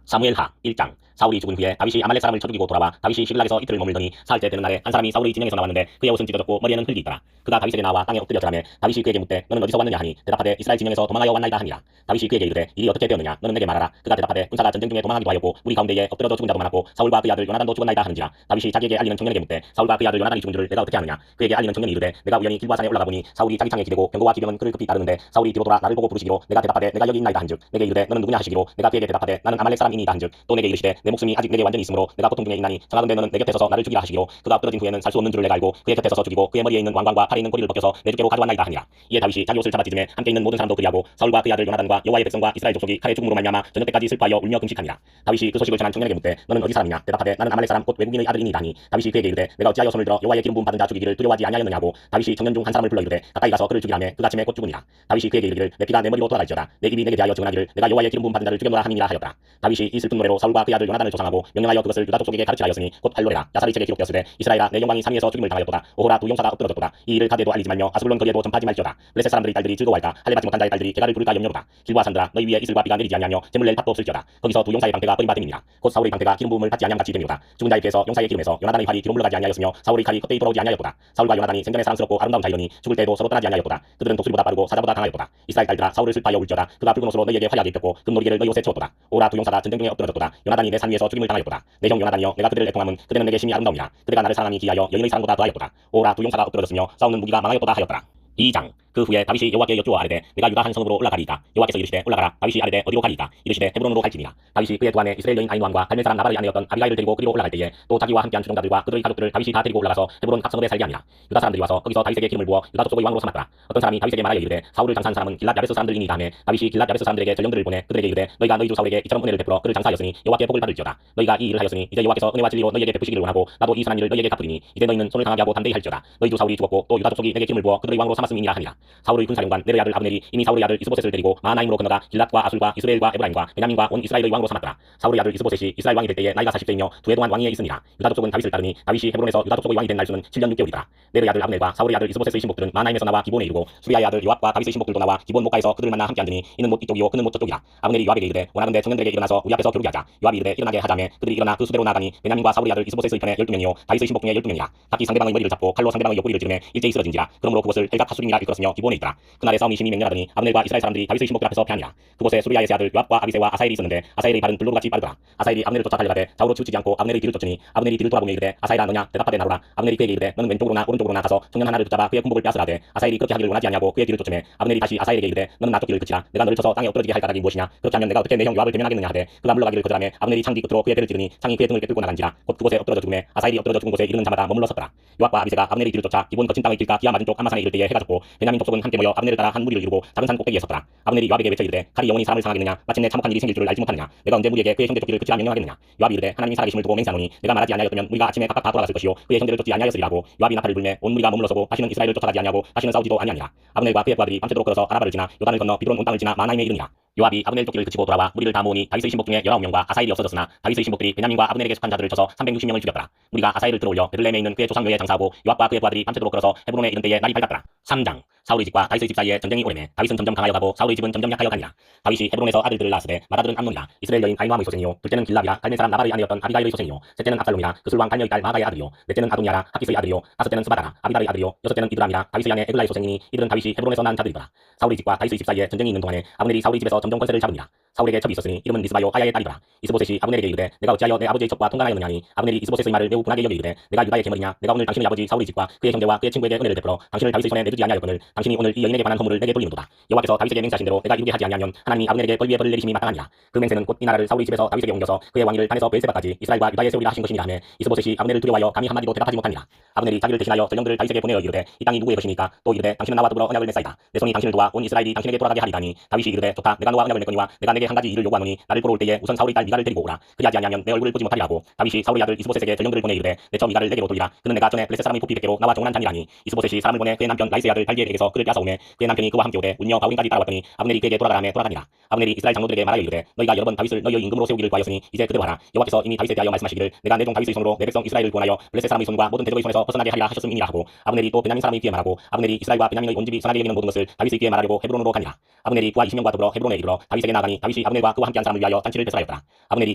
사무엘하 1장. 사울이 죽은 후에 다윗이 아말렉 사람을 쳐 죽이고 돌아와 다윗이 시글락에서 이틀을 머물더니 사흘째 되는 날에 한 사람이 사울의 진영에서 나왔는데 그의 옷은 찢어졌고 머리에는 흙이 있더라. 그가 다윗에게 나와 땅에 엎드려 절하며 다윗이 그에게 묻되 너는 어디서 왔느냐 하니 대답하되 이스라엘 진영에서 도망하여 왔나이다 하니라. 다윗이 그에게 이르되 일이 어떻게 되었느냐 너는 내게 말하라. 그가 대답하되 군사가 전쟁 중에 도망하기도 하였고 우리 가운데에 엎드려져 죽은 자도 많았고 사울과 그의 아들 요나단도 죽었나이다 하는지라. 다윗이 자기에게 알리는 청년에게 묻되 사울과 그의 아들 요나단이 죽은 줄을 내가 어떻게 아느냐. 그에게 알리는 청년이 이르되 내가 우연히 길보아산에 올라가 보니 사울이 자기 창에 기대고 병거와 기병은 그를 급히 따르는데 사울이 뒤로 돌아 나를 보고 부르시기로 내가 대답하되 내가 여기 있나이다 한즉 내게 이르되 너는 누구냐 하시기로 내가 그에게 대답하되 나는 아말렉 사람이니이다 한즉 또 내게 이르시되 내 목숨이 아직 내게 완전히 있으므로 내가 고통 중에 있나니 청하건대 너는 내 곁에 서서 나를 죽이라 하시기로 그가 엎드러진 후에는 살 수 없는 줄을 내가 알고 그의 곁에 서서 죽이고 그의 머리에 있는 왕관과 팔에 있는 고리를 벗겨서 내 주께로 가져왔나이다 하니라. 이에 다윗이 자기 옷을 잡아 찢으며 함께 있는 모든 사람도 그리하고 사울과 그의 아들 요나단과 여호와의 백성과 이스라엘 족속이 칼의 죽음으로 말미암아 저녁 때까지 슬퍼하여 울며 금식하니라. 다윗이 그 소식을 전한 청년에게 묻되 너는 어디 사람이냐. 대답하되 나는 아말렉 사람 곧 외국인의 아들이니이다 하니 다윗이 그에게 이르되 내가 어찌하여 손을 들어 여호와의 기름 부음 받은 자 죽이기를 두려워하지 아니하였느냐 하고 다윗이 청년 중 한 사람을 불러 이르되 가까이 가서 그를 죽이라며 그 아침에 곧 죽으니라. 다윗이 그에게 이르기를 내 피가 내 머리로 돌아갈지어다 내 입이 내게 대하여 증언하기를 내가 여호와의 기름 부음 받은 자를 죽였노라 함이니라 하였더라. 다윗이 이 슬픈 노래로 사울과 그의 아들 요나단을 조상하고 명령하여 그것을 유다 족속에게 가르치라였으니 곧 할로레라. 야살의 책에 기록되었으되 이스라엘아 내 영광이 상위에서 죽임을 당하였도다. 오호라 두 용사가 엎드러졌도다. 이 일을 가데도 알리지 말며 아스불론 거리에도 전파하지 말지어다. 블레셋 사람들의 딸들이 즐거워할까. 할례받지 못한 자의 딸들이 개가를 부를까 염려로다. 길보아 산들아 너희 위에 이슬과 비가 내리지 아니하며 재물 낼 밭도 없을지어다. 거기서 두 용사의 방패가 버림받음이니라. 곧 사울의 방패가 기름 부음을 받지 아니함 같이 됨이로다. 죽은 자의 피에서 용사의 기름에서 요나단의 팔이 뒤로 물러가지 아니하였으며 사울의 칼이 헛되이 돌아오지 아니하였도다. 사울과 요나단이 생전에 사랑스럽고 아름다운 자이러니 죽을 때에도 서로 떠나지 아니하였도다. 그들은 독수리보다 빠르고 사자보다 강하였도다. 이스라엘 딸들아 사울을 슬퍼하여 울지어다. 그가 붉은 옷으로 너희에게 화려하게 입혔고 금놀이를 너희 옷에 채웠도다. 오라 두 용사가 전쟁 중에 엎드러졌도다. 요나단이 내 산 위에서 죽임을 당하였도다. 내 형 요나단이여 내가 그들을 애통함은 그대는 내게 심히 아름다우니라. 그대가 나를 사랑함이 기하여 여인의 사랑보다 더하였도다. 오라 두 용사가 엎드러졌으며 싸우는 무기가 망하였도다 하였더라. 2장. 그 후에 다윗이 여호와께 여쭈어 아뢰되 내가 유다 한 성읍으로 올라가리이까. 여호와께서 이르시되 올라가라. 다윗이 아뢰되 어디로 가리이까. 이르시되 헤브론으로 갈지니라. 다윗이 그의 두 아내 이스라엘 여인 아히노함과 갈멜 사람 나발의 아내였던 아비가일을 데리고 그리로 올라갈 때에 또 자기와 함께한 추종자들과 그들의 가족들을 다윗이 다 데리고 올라가서 헤브론 각 성읍에 살게 하니라. 유다 사람들이 와서 거기서 다윗에게 기름을 부어 유다 족속의 왕으로 삼았더라. 어떤 사람이 다윗에게 말하여 이르되 사울을 장사한 사람은 길랏 야베스 사람들이니이다 하매 다윗이 길랏 야베스 사람들에게 전령들을 보내 그들에게 이르되 너희가 너희 주 사울에게 이처럼 은혜를 베풀어 그를 장사하였으니 여호와께 복을 받을지어다. 너희가 이 일을 하였으니 이제 여호와께서 은혜와 진리로 너희에게 베푸시기를 원하고 나도 이 선한 일을 너희에게 갚으리니 이제 너희는 손을 강하게 하고 담대히 할지어다. 너희 주 사울이 죽었고 또 유다 족속이 내게 기름을 부어 그들의 왕으로 삼았음이니라 하니라. 사울의 군사령관 내르의 아들 아브넬이 이미 사울의 아들 이스보셋을 데리고 마하나임으로 건너가 길랏과 아술과 이스라엘과 에브라임과 베냐민과 온 이스라엘의 왕으로 삼았더라. 사울의 아들 이스보셋이 이스라엘 왕이 될 때에 나이가 40세이며 2해 동안 왕위에 있으니라. 유다 족속은 다윗을 따르니 다윗이 헤브론에서 유다 족속의 왕이 된 날수는 7년 6개월이더라. 내르의 아들 아브넬과 사울의 아들 이스보셋의 신복들은 마하나임에서 나와 기본에 이르고 수리아의 아들 요압과 다윗의 신복들도 나와 기본 목가에서 그들을 만나 함께 앉으니 이는 못 이쪽이요 그는 못 저쪽이라. 아브넬이 요압에게 이르되 원하건대 청년들에게 일어나서 우리 앞에서 겨루게 하자. 요압이 이르되 일어나게 하자매 그들이 일어나 그 수대로 나가니 베냐민과 사울의 아들 이스보셋의 편에 12명이요 다윗의 신복 중에 12명이라. 각기 상대방의 머리를 잡고 칼로 상대방의 옆구리를 찌르매 일제히 쓰러진지라. 그러므로 그곳을 헬갓 하수림이라 일컬었으며 기본에 있더라. 그날에 싸움이 심히 맹렬하더니 아브넬과 이스라엘 사람들이 다윗의 신복들 앞에서 패하니라. 그곳에 수리아의 세 아들 요압과 아비새와 아사엘이 있었는데 아사엘의 발은 불로같이 빠르더라. 아사엘이 아브넬을 쫓아 달려가되 좌우로 치우치지 않고 아브넬의 뒤를 쫓으니 아브넬이 뒤를 돌아보며 이르되 아사엘아 너냐. 대답하되 나로라. 아브넬이 그에게 이르되 너는 왼쪽으로나 오른쪽으로나 가서 청년 하나를 붙잡아 그의 군복을 빼앗으라되 아사엘이 그렇게 하기를 원하지 아니하고 그의 뒤를 쫓으매 아브넬이 다시 아사엘에게 이르되 너는 나쪽 길을 그치라. 내가 너를 쳐서 땅에 엎드러지게 할 까닭이 무엇이냐. 그렇게 하면 내가 어떻게 내 형 요압을 대면하겠느냐 하되 그가 물러가기를 거절하매 아브넬이 창 뒤 끝으로 그의 배를 찌르니 창이 그의 등을 꿰뚫고 나간지라. 곧 그곳에 엎드러져 죽음에 아사엘이 엎드러져 죽은 곳에 이르는 자마다 머물러 섰더라. 요압과 아비새가 아브넬의 뒤를 쫓아 기본 거친 땅의 길가 기아 맞은 쪽 한마산에 이를 때에 해가 졌고 베냐민 족속은 함께 모여 아브넬을 따라 한 무리를 이루고 작은 산 꼭대기에 섰더라. 아브넬이 요압에게 외쳐 이르되 칼이 영원히 사람을 상하겠느냐. 마침내 참혹한 일이 생길 줄을 알지 못하느냐. 내가 언제 무리에게 그의 형제 쫓기를 그치라 명령하겠느냐. 요압이 이르되 하나님이 살아계심을 두고 맹세하노니 내가 말하지 아니하였다면 우리가 아침에 각각 다 돌아갔을 것이요 그의 형제를 쫓지 아니하였으리라고. 요압이 나팔을 불매 온 무리가 머물러서고 다시는 이스라엘을 쫓아가지 아니하고 다시는 싸우지도 아니하니라. 아브넬과 그의 부하들이 밤새도록 걸어서 아라바를 지나 요단을 건너 비브론 온 땅을 지나 마하나임에 이르니라. 요압이 아브넬 쫓기를 그치고 돌아와 무리를 다 모으니 다윗의 신복 중에 19명과 아사엘이 없어졌으나 다윗의 신복들이 베냐민과 아브넬에게 속한 자들을 쳐서 360명을 죽였더라. 무리가 아사엘을 들어올려 베들레헴에 있는 그의 조상 묘에 장사하고 요압과 그의 부하들이 밤새도록 걸어서 헤브론에 이른 때에 날이 밝았더라. 3장. 사울의 집과 다윗의 집 사이에 전쟁이 오래매 다윗은 점점 강하여 가고 사울의 집은 점점 약하여 가니라. 다윗이 헤브론에서 아들들을 낳았으되 맏아들은 암논이라. 이스라엘 여인 아히노함의 소생이요 둘째는 길랍이라 갈멜 사람 나발의 아내였던 아비가일의 소생이요 셋째는 압살롬이라 그술왕 갈녀의 딸 마가의 아들이요 넷째는 아도니아라 하깃의 아들이요 다섯째는 스바다라 아비달의 아들이요 여섯째는 이드람이라 다윗의 아내 에글라의 소생이니 이들은 다윗이 헤브론에서 난 자들이더라. 사울의 집과 다윗의 집 사이에 전쟁이 있는 동안에 아브넬이 사울의 집에서 점점 권세를 잡으니라. 사울에게 첩이 있었으니 이름은 리스바요 아야의 딸이더라. 이스보셋이 아브넬에게 이르되 내가 어찌하여 내 아버지의 첩과 통관하였느냐 하니 아브넬이 이스보셋의 말을 매우 분하게 여겨 이르되 내가 유다의 계머리냐. 내가 오늘 당신의 아버지 사울의 집과 그의 형제와 그의 친구에게 은혜를 베풀어 당신을 다윗의 손에 내주지 아니하였거늘 당신이 오늘 이 여인에게 관한 허물을 내게 돌리는도다. 여호와께서 다윗에게 맹세하신 대로 내가 이루게 하지 아니하면 하나님이 아브넬에게 벌 위에 벌을 내리심이 마땅하니라. 그 맹세는 곧 이 나라를 사울의 집에서 다윗에게 옮겨서 그의 왕위를 단에서 베엘세바까지 이스라엘과 유다에 세우리라 하신 것이니라 하매 이스보셋이 아브넬을 두려워하여 감히 한마디도 대답하지 못하니라. 아브넬이 자기를 대신하여 전령들을 다윗에게 보내어 이르되 이 땅이 누구의 것이니까. 또 이르되 당신은 나와 더불어 언약을 맺사이다. 내 손이 당신을 도와 온 이스라엘이 당신에게 돌아가게 하리다니. 다윗이 이르되 좋다. 내가 너와 언약을 맺거니와 내가 내게 한 가지 일을 요구하노니 나를 보러 올 때에 우선 사울의 딸 미갈을 데리고 오라. 그리하지 아니하면 내 얼굴을 보지 못하리라 하고 다윗이 사울의 아들 이스보셋에게 전령들을 보내 이르되 내 처 미갈을 내게로 돌리라. 그는 내가 전에 블레셋 사람의 부피 100개로 나와 종원한 자니라니. 이스보셋이 사람을 보내 그의 남편 라이스의 아들 발디엘에게서 그를 빼앗아오매 그의 남편이 그와 함께 오되 운녀 바울까지 따라왔더니 아브넬이 그에게 돌아가라매 돌아가니라. 아브넬이 이스라엘 장로들에게 말하여 이르되 너희가 여러 번 다윗을 너희의 임금으로 세우기를 구하였으니 이제 그대로 하라. 여호와께서 이미 다윗에 대하여 말씀하시기를 내가 내 종 다윗의 손으로 내 백성 이스라엘을 구원하여 블레셋 사람의 손과 모든 대적의 손에서 벗어나게 하리라 하셨음이니라 하고 아브넬이 또 베냐민 사람의 귀에 말하고 아브넬이 이스라엘과 베냐민의 온 집이 선하게 여기는 모든 것을 다윗의 귀에 말하려고 헤브론으로 가니라. 아브넬이 부하 20명과 더불어 헤브론에 이르러 이르러 다윗에게 나아가니 다윗이 아브넬과 그와 함께한 사람을 위하여 잔치를 배설하였더라. 아브넬이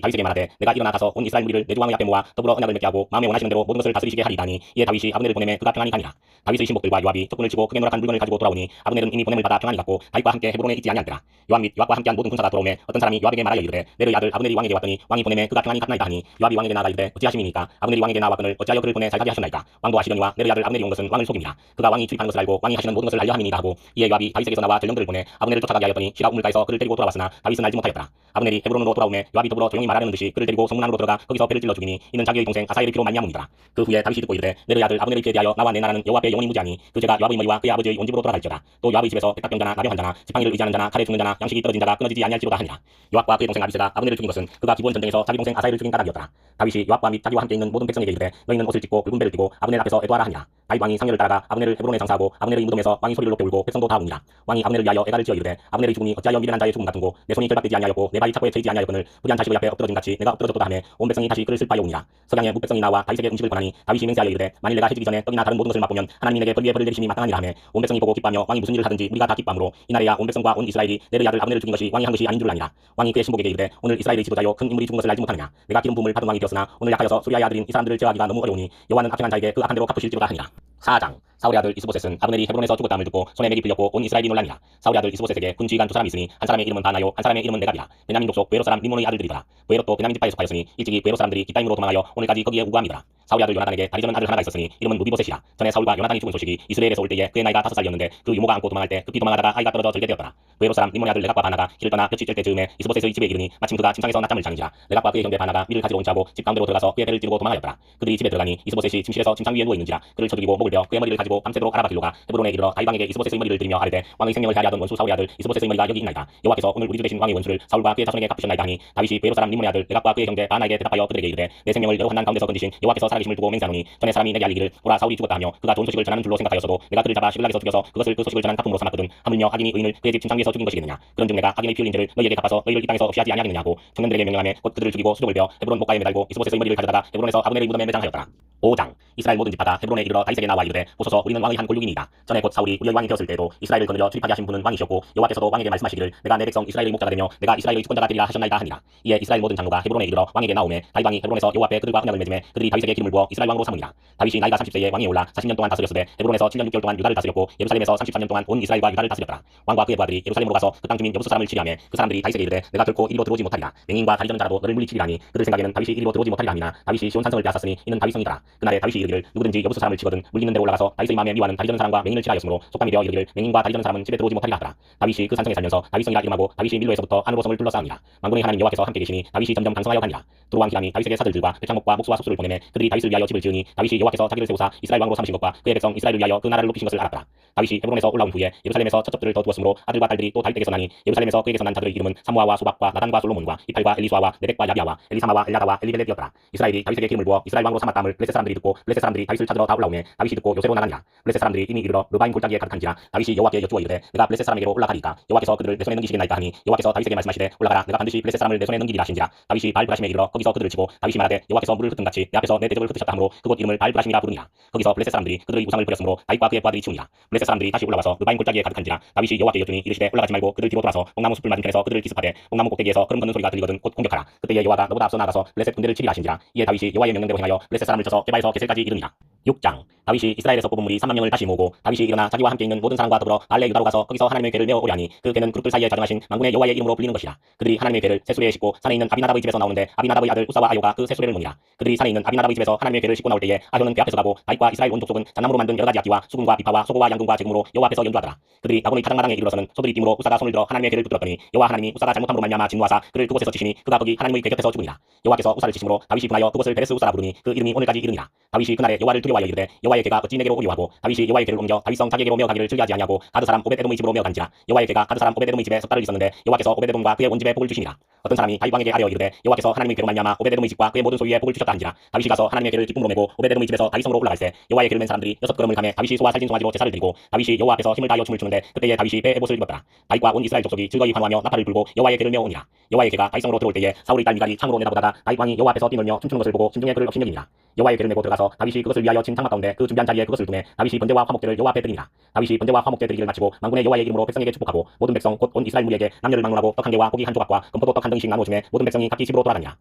다윗에게 말하되 내가 일어나 가서 온 이스라엘 무리를 내 주 왕의 앞에 모아 더불어 언약을 맺게 하고 마음에 원하시는 대로 모든 것을 다스리시게 하리이다 하니 이에 다윗이 아브넬을 보내매 그가 평안히 가니라. 다윗의 신복들과 요압이 적군을 치고 크게 노력한 물건을 가지고 돌아오니 아브넬은 이미 보냄을 받아 평안히 갔고 다윗과 함께 헤브론에 있지 아니하니라. 요압 및 요압과 함께한 모든 군사가 돌아오매 어떤 사람이 요압에게 말하여 이르되 내의 아들 아브넬이 왕에게 왔더니 왕이 보내매 그가 평안히 갔나이다 하니 요압이 왕에게 나아가 이르되 어찌하심이니까 아브넬이 왕에게 나왔거늘 어찌하여 그를 보내 잘 가게 하셨나이까. 왕도 아시려니와 내의 아들 아브넬이 온 것은 왕을 속임이라. 그가 왕이 출입하는 것을 알고 왕이 하시는 모든 것을 알려 함이니이다 하고 이에 요압이 다윗에게서 나와 전령들을 보내 아브넬을 쫓아가게 하였더니 시라 우물가에서 그를 데리고 돌아왔으나 다윗은 알지 못하였더라. 아브넬이 헤브론으로 돌아오매 요압이 더불어 조용히 말하려는 듯이 그를 데리고 성문 안으로 들어가 거기서 배를 찔러 죽이니 이는 자기의 동생 아사엘의 피로 말미암음이더라. 그 후에 다윗이 듣고 이르되 내의 아들 아브넬의 피에 대하여 나와 내 나라는 여호와 앞에 영원히 무지하니 그 죄가 요압의 머리와 그의 아버지의 온 집으로 돌아갈지어다. 또 요압의 집에서 백합병자나 나병 환자나 지팡이를 의지하는 자나 칼에 죽는 자나 양식이 떨어진 자가 끊어지지 아니할지로다 하니라. 요압과 그의 동생 아비새가 아브넬을 죽인 것은 그가 기브온 전쟁에서 자기 동생 아사엘을 죽인 까닭이었더라. 다윗이 요압과 및 자기와 함께 있는 모든 백성에게 이르되 너희는 옷을 찢고 붉은 배를 띠고 아브넬 앞에서 애도하라 하니라. 다윗 왕이 상렬을 따라가 아브넬을 헤브론에 장사하고 아브넬의 무덤에서 왕이 소리를 높게 울고 백성도 다 우니라. 왕이 아브넬을 위하여 애가를 지어 이르되 아브넬의 죽음이 어찌하여 미련한 자의 죽음 같은고 내 손이 결박되지 아니하였고 내 발이 착고에 채이지 아니하였거늘 무리한 자식의 앞에 엎드러진 같이 내가 엎드러졌도다 하매 온 백성이 다시 그를 슬퍼하여 우니라. 석양에 뭇백성이 나와 다윗에게 음식을 권하니 다윗이 맹세하여 이르되 만일 내가 해지기 전에 떡이나 다른 모든 것을 맛보면 하나님이 내게 벌 위에 벌을 내리심이 마땅하니라 하매 온 백성이 보고 기뻐하며 왕이 무슨 일을 하든지 우리가 다 기뻐하므로 이날에야 온 백성과 온 이스라엘이 내의 아들 아브넬을 죽인 것이 왕이 한 것이 아닌 줄 아니라. 왕이 그의 신복에게 이르되 오늘 이스라엘의 지도자요 큰 인물이 죽은 것을 알지 못하느냐. 내가 기름 부음을 받은 왕이 되었으나 오늘 약하여서 수리아의 아들인 이 사람들을 제어하기가 너무 어려우니 여호와는 악행한 자에게 그 악한 대로 갚으실지로다 하니라. 4장 사울의 아들 이스보셋은 아브넬이 헤브론에서 죽었다함을 듣고 손에 맥이 풀렸고 온 이스라엘이 놀라니라. 사울의 아들 이스보셋에게 군 지휘관 두 사람이 있으니 한 사람의 이름은 바나요 한 사람의 이름은 네갑이라. 베냐민 족속 베로 사람 리몬의 아들들이더라. 베롯도 베냐민 지파에 속하였으니 일찍이 베로 사람들이 기타임으로 도망하여 오늘까지 거기에 우거함이더라. 사울의 아들 요나단에게 다리 저는 아들 하나가 있었으니 이름은 무비보셋이라. 전에 사울과 요나단이 죽은 소식이 이스라엘에서 올 때에 그의 나이가 5살이었는데 그 유모가 안고 도망할 때 급히 도망하다가 아이가 떨어져 절게 되었더라. 베로 사람 리몬의 아들 네갑과 바나가 길을 떠나 볕이 찔 때 즈음에 이스보셋의 집에 이르니 마침 그가 침상에서 낮잠을 자는지라. 네갑과 그의 형제 바나가 밀을 가지러 온 차고 집 가운데로 들어가서 그의 배를 찌르고 도망하였더라. 그들이 집에 들어가니 이스보셋이 침실에서 침상 위에 누워 있는지라. 그를 쳐 죽이고 목을 베어 그의 머리를 가지고 밤새도록 알아봐 길로가 헤브론에 이르러 다윗 왕에게 이스보셋의 머리를 들이며 아뢰되 왕의 생명을 해하려 하던 원수 사울의 아들 이스보셋의 머리가 여기 있나이다. 여호와께서 오늘 우리 주 되신 왕의 원수를 사울과 그의 자손에게 갚으셨나이다 하니 다윗이 베로 사람 리몬의 아들 네갑과 그의 형제 바나에게 대답하여 그들에게 이르되 내 생명을 여러 환난 가운데서 건지신 여호와께서 살아계심을 두고 맹세하노니 전에 사람이 내게 알리기를 보라 사울이 죽었다 하며 그가 좋은 소식을 전하는 줄로 생각하였어도 내가 그를 잡아 시글락에서 죽여서 그것을 그 소식을 전한 갚음으로 삼았거든. 하물며 악인이 의인을 그의 집 침상 위에서 죽인 것이겠느냐. 그런즉 내가 악인의 피 흘린 죄를 너희에게 갚아서 너희를 이 땅에서 없이 하지 아니하겠느냐고 청년들에게 명령하며 곧 그들을 죽이고 수족을 베어 헤브론 목가에 매달고 이스보셋의 머리를 가져다가 헤브론에서 아브넬의 무덤에 매장하였더라. 5장 이스라엘 모든 지파가 헤브론에 이르러 다윗에게 나와 이르되 보소서 우리는 왕의 한 골육이니이다. 전에 곧 사울이 우리의 왕이 되었을 때에도 이스라엘을 거느려 출입하게 하신 분은 왕이셨고 여호와께서도 왕에게 말씀하시기를 내가 내 백성 이스라엘의 목자가 되며 내가 이스라엘의 주권자가 되리라 하셨나이다 하니라. 이에 이스라엘 모든 장로가 헤브론에 이르러 왕에게 나오매 다윗 왕이 헤브론에서 여호와 앞에 그들과 언약을 맺음에 그들이 다윗에게 기름을 부어 이스라엘 왕으로 삼으니라. 다윗이 나이가 30세에 왕위에 올라 40년 동안 다스렸으되 헤브론에서 7년 6개월 동안 유다를 다스렸고 예루살렘에서 33년 동안 온 이스라엘과 유다를 다스렸더라. 왕과 그의 부하들이 예루살렘으로 가서 그 땅 주민 여부수 사람을 치리하며 그 사람들이 다윗에게 이르되 내가 결코 이리로 들어오지 못하리라. 맹인과 다리 저는 자라도 너를 물리치리라니 그들 생각에는 다윗이 이리로 들어오지 못하리라 함이나 다윗이 시온 산성을 빼앗았으니 이는 다윗성이더라. 그날에 다윗이 이르기를 누구든지 여부수 사람을 치거든 물리는 데로 올라가서 다윗의 마음에 미워하는 다리 저는 사람과 맹인을 치라 하였으므로 속담이 되어 이르기를 맹인과 다리 저는 사람은 집에 들어오지 못하리라 하더라. 다윗이 그 산성에 살면서 다윗성이라 이름하고 다윗이 밀로에서부터 안으로 성을 둘러싸니라. 만군의 하나님 여호와께서 함께 계시니 다윗이 점점 강성하여 가니라. 두루왕 기람이 다윗에게 사들들과 백향목과 목수와 숙소를 보내매 그들이 다윗을 위하여 집을 지으니 다윗이 여호와께서 자기를 세우사 이스라엘 왕으로 삼으신 것과 그의 백성 이스라엘을 위하여 그 나라를 높이신 것을 알았더라. 다윗이 헤브론에서 올라온 후에 예루살렘에서 첫접들을 더 두었으므로 아들과 딸들이 또 다윗에게서 나니 예루살렘에서 그에게서 난 자들의 이름은 사무아와 소박과 나단과 솔로몬과 이팔과 엘리수아와 네벡과 야비아와 엘리사마와 엘야다와 엘리벨렛이었더라. 이스라엘이 다윗에게 기름을 부어 이스라엘 왕으로 삼았다함을 블레셋 사람들이 듣고 블레셋 사람들이 다윗을 찾으러 다 올라오매 다윗이 듣고 요새로 나가니라. 블레셋 사람들이 이미 이르러 르바임 골짜기에 가득한지라. 다윗이 여호와께 여쭈어 이르되 내가 블레셋 사람에게로 올라가리까 여호와께서 그들을 내 손에 넘기시겠나이까 하니 여호와께서 다윗에게 말씀하시되 올라가라 내가 반드시 블레셋 사람을 내 손에 넘기리라 하신지라. 다윗이 바알브라심에 이르러 거기서 그들을 치고 다윗이 말하되 여호와께서 물을 흩은 같이 내 앞에서 내 대적을 흩으셨다 하므로 그곳 이름을 바알브라심이라 부르니라. 거기서 블레셋 사람들이 그들의 우상을 버렸으므로 다윗과 그의 부하들이 치우니라. 블레셋 사람들이 다시 올라와서 르바임 골짜기에 가득한지라. 다윗이 여호와께 여쭈니 이르시되 올라가지 말고 그들 뒤로 돌아서 뽕나무 숲을 맞은 편에서 그들을 기습하되 뽕나무 꼭대기에서 걸음 걷는 소리가 들리거든 곧 공격하라. 그때에 여호와가 너보다 앞서 나가서 블레셋 군대를 치리라 하신지라. 이에 다윗이 여호와의 명령대로 행하여 블레셋 사람을 쳐서 게바에서 게셀까지 이르니라. 6장 다윗이 이스라엘에서 뽑은 무리 3만 명을 다시 모으고 다윗이 일어나 자기와 함께 있는 모든 사람과 더불어 알레 유다로 가서 거기서 하나님의 궤를 메어 오려 하니 그 궤는 그룹들 사이에 자정하신 만군의 여호와의 이름으로 불리는 것이라. 그들이 하나님의 궤를 세수레에 싣고 산에 있는 아비나답의 집에서 나오는데 아비나답의 아들 우사와 아요가 그 세수레를 모니라. 그들이 산에 있는 아비나답의 집에서 하나님의 궤를 싣고 나올 때에 아효는 그 앞에서 가고 다윗과 이스라엘 온 족속은 잣나무로 만든 여러 가지 악기와 수금과 비파와 소고와 양궁과 제금으로 여호와 앞에서 연주하더라. 그들이 다곤의 타작마당에 이르러서는 소들이 뛰므로 우사가 손을 들어 하나님의 궤를 붙들었더니 여호와 하나님이 우사가 잘못함으로 말미암아 진노하사 그를 그곳에서 치시니 그가 거기 하나님의 궤 곁에서 죽으니라. 여호와께서 우사를 치심으로 다윗이 분하여 그곳을 베레스 우사라 부르니 그 이름이 오늘까지 이르니라. 다윗이 그날에 여호와를 두려워하여 이르되 여호와의 궤가 어찌 내게로 오리오 하고 다윗이 여호와의 궤를 옮겨 다윗성 자기에게로 메어 가기를 즐겨하지 아니하고 가드 사람 오벳에돔의 집으로 메어 간지라. 여호와의 궤가 가드 사람 오벳에돔의 집에 석 달을 있었는데 여호와께서 오벳에돔과 그의 온 집에 복을 주시니라. 어떤 사람이 다윗 왕에게 아뢰어 이르되 여호와께서 하나님의 궤로 말미암아 오벳에돔의 집과 그의 모든 소유에 복을 주셨다 한지라. 다윗이 가서 하나님의 궤를 기쁨으로 메고 오벳에돔의 집에서 다윗성으로 올라갈새 여호와의 궤를 맨 사람들이 6걸음을 가매 다윗이 소와 살진 송아지로 제사를 드리고 다윗이 여호와 앞에서 힘을 다하여 춤을 추는데 그때에 다윗이 배 에봇을 입었더라. 다윗과 온 이스라엘 족속이 즐거이 환호하며 나팔을 불고 여호와의 궤를 메어 오니라. 여호와의 궤가 다윗성으로 들어올 때에 사울의 딸 미갈이 창으로 내다보다가 다윗 왕이 여호와 앞에서 뛰놀며 춤추는 것을 보고 심중에 그를 업신여기니라. 여호와의 궤를 메고 들어가서 다윗이 그것을 위하여 친 장막 가운데 그 준비한 자리에 그것을 두매 다윗이 번제와 화목제를 여호와 앞에 드리니라. 다윗이 번제와 화목제 드리기를 마치고 만군의 여호와의 이름으로 백성에게 축복하고 모든 백성 곧 온 이스라엘 무리에게 남녀를 막론하고 떡 한 개와 고기 한 조각과 금포도 떡 한 덩이씩 나누어 주매 모든 백성이 각기 집으로 돌아가니라.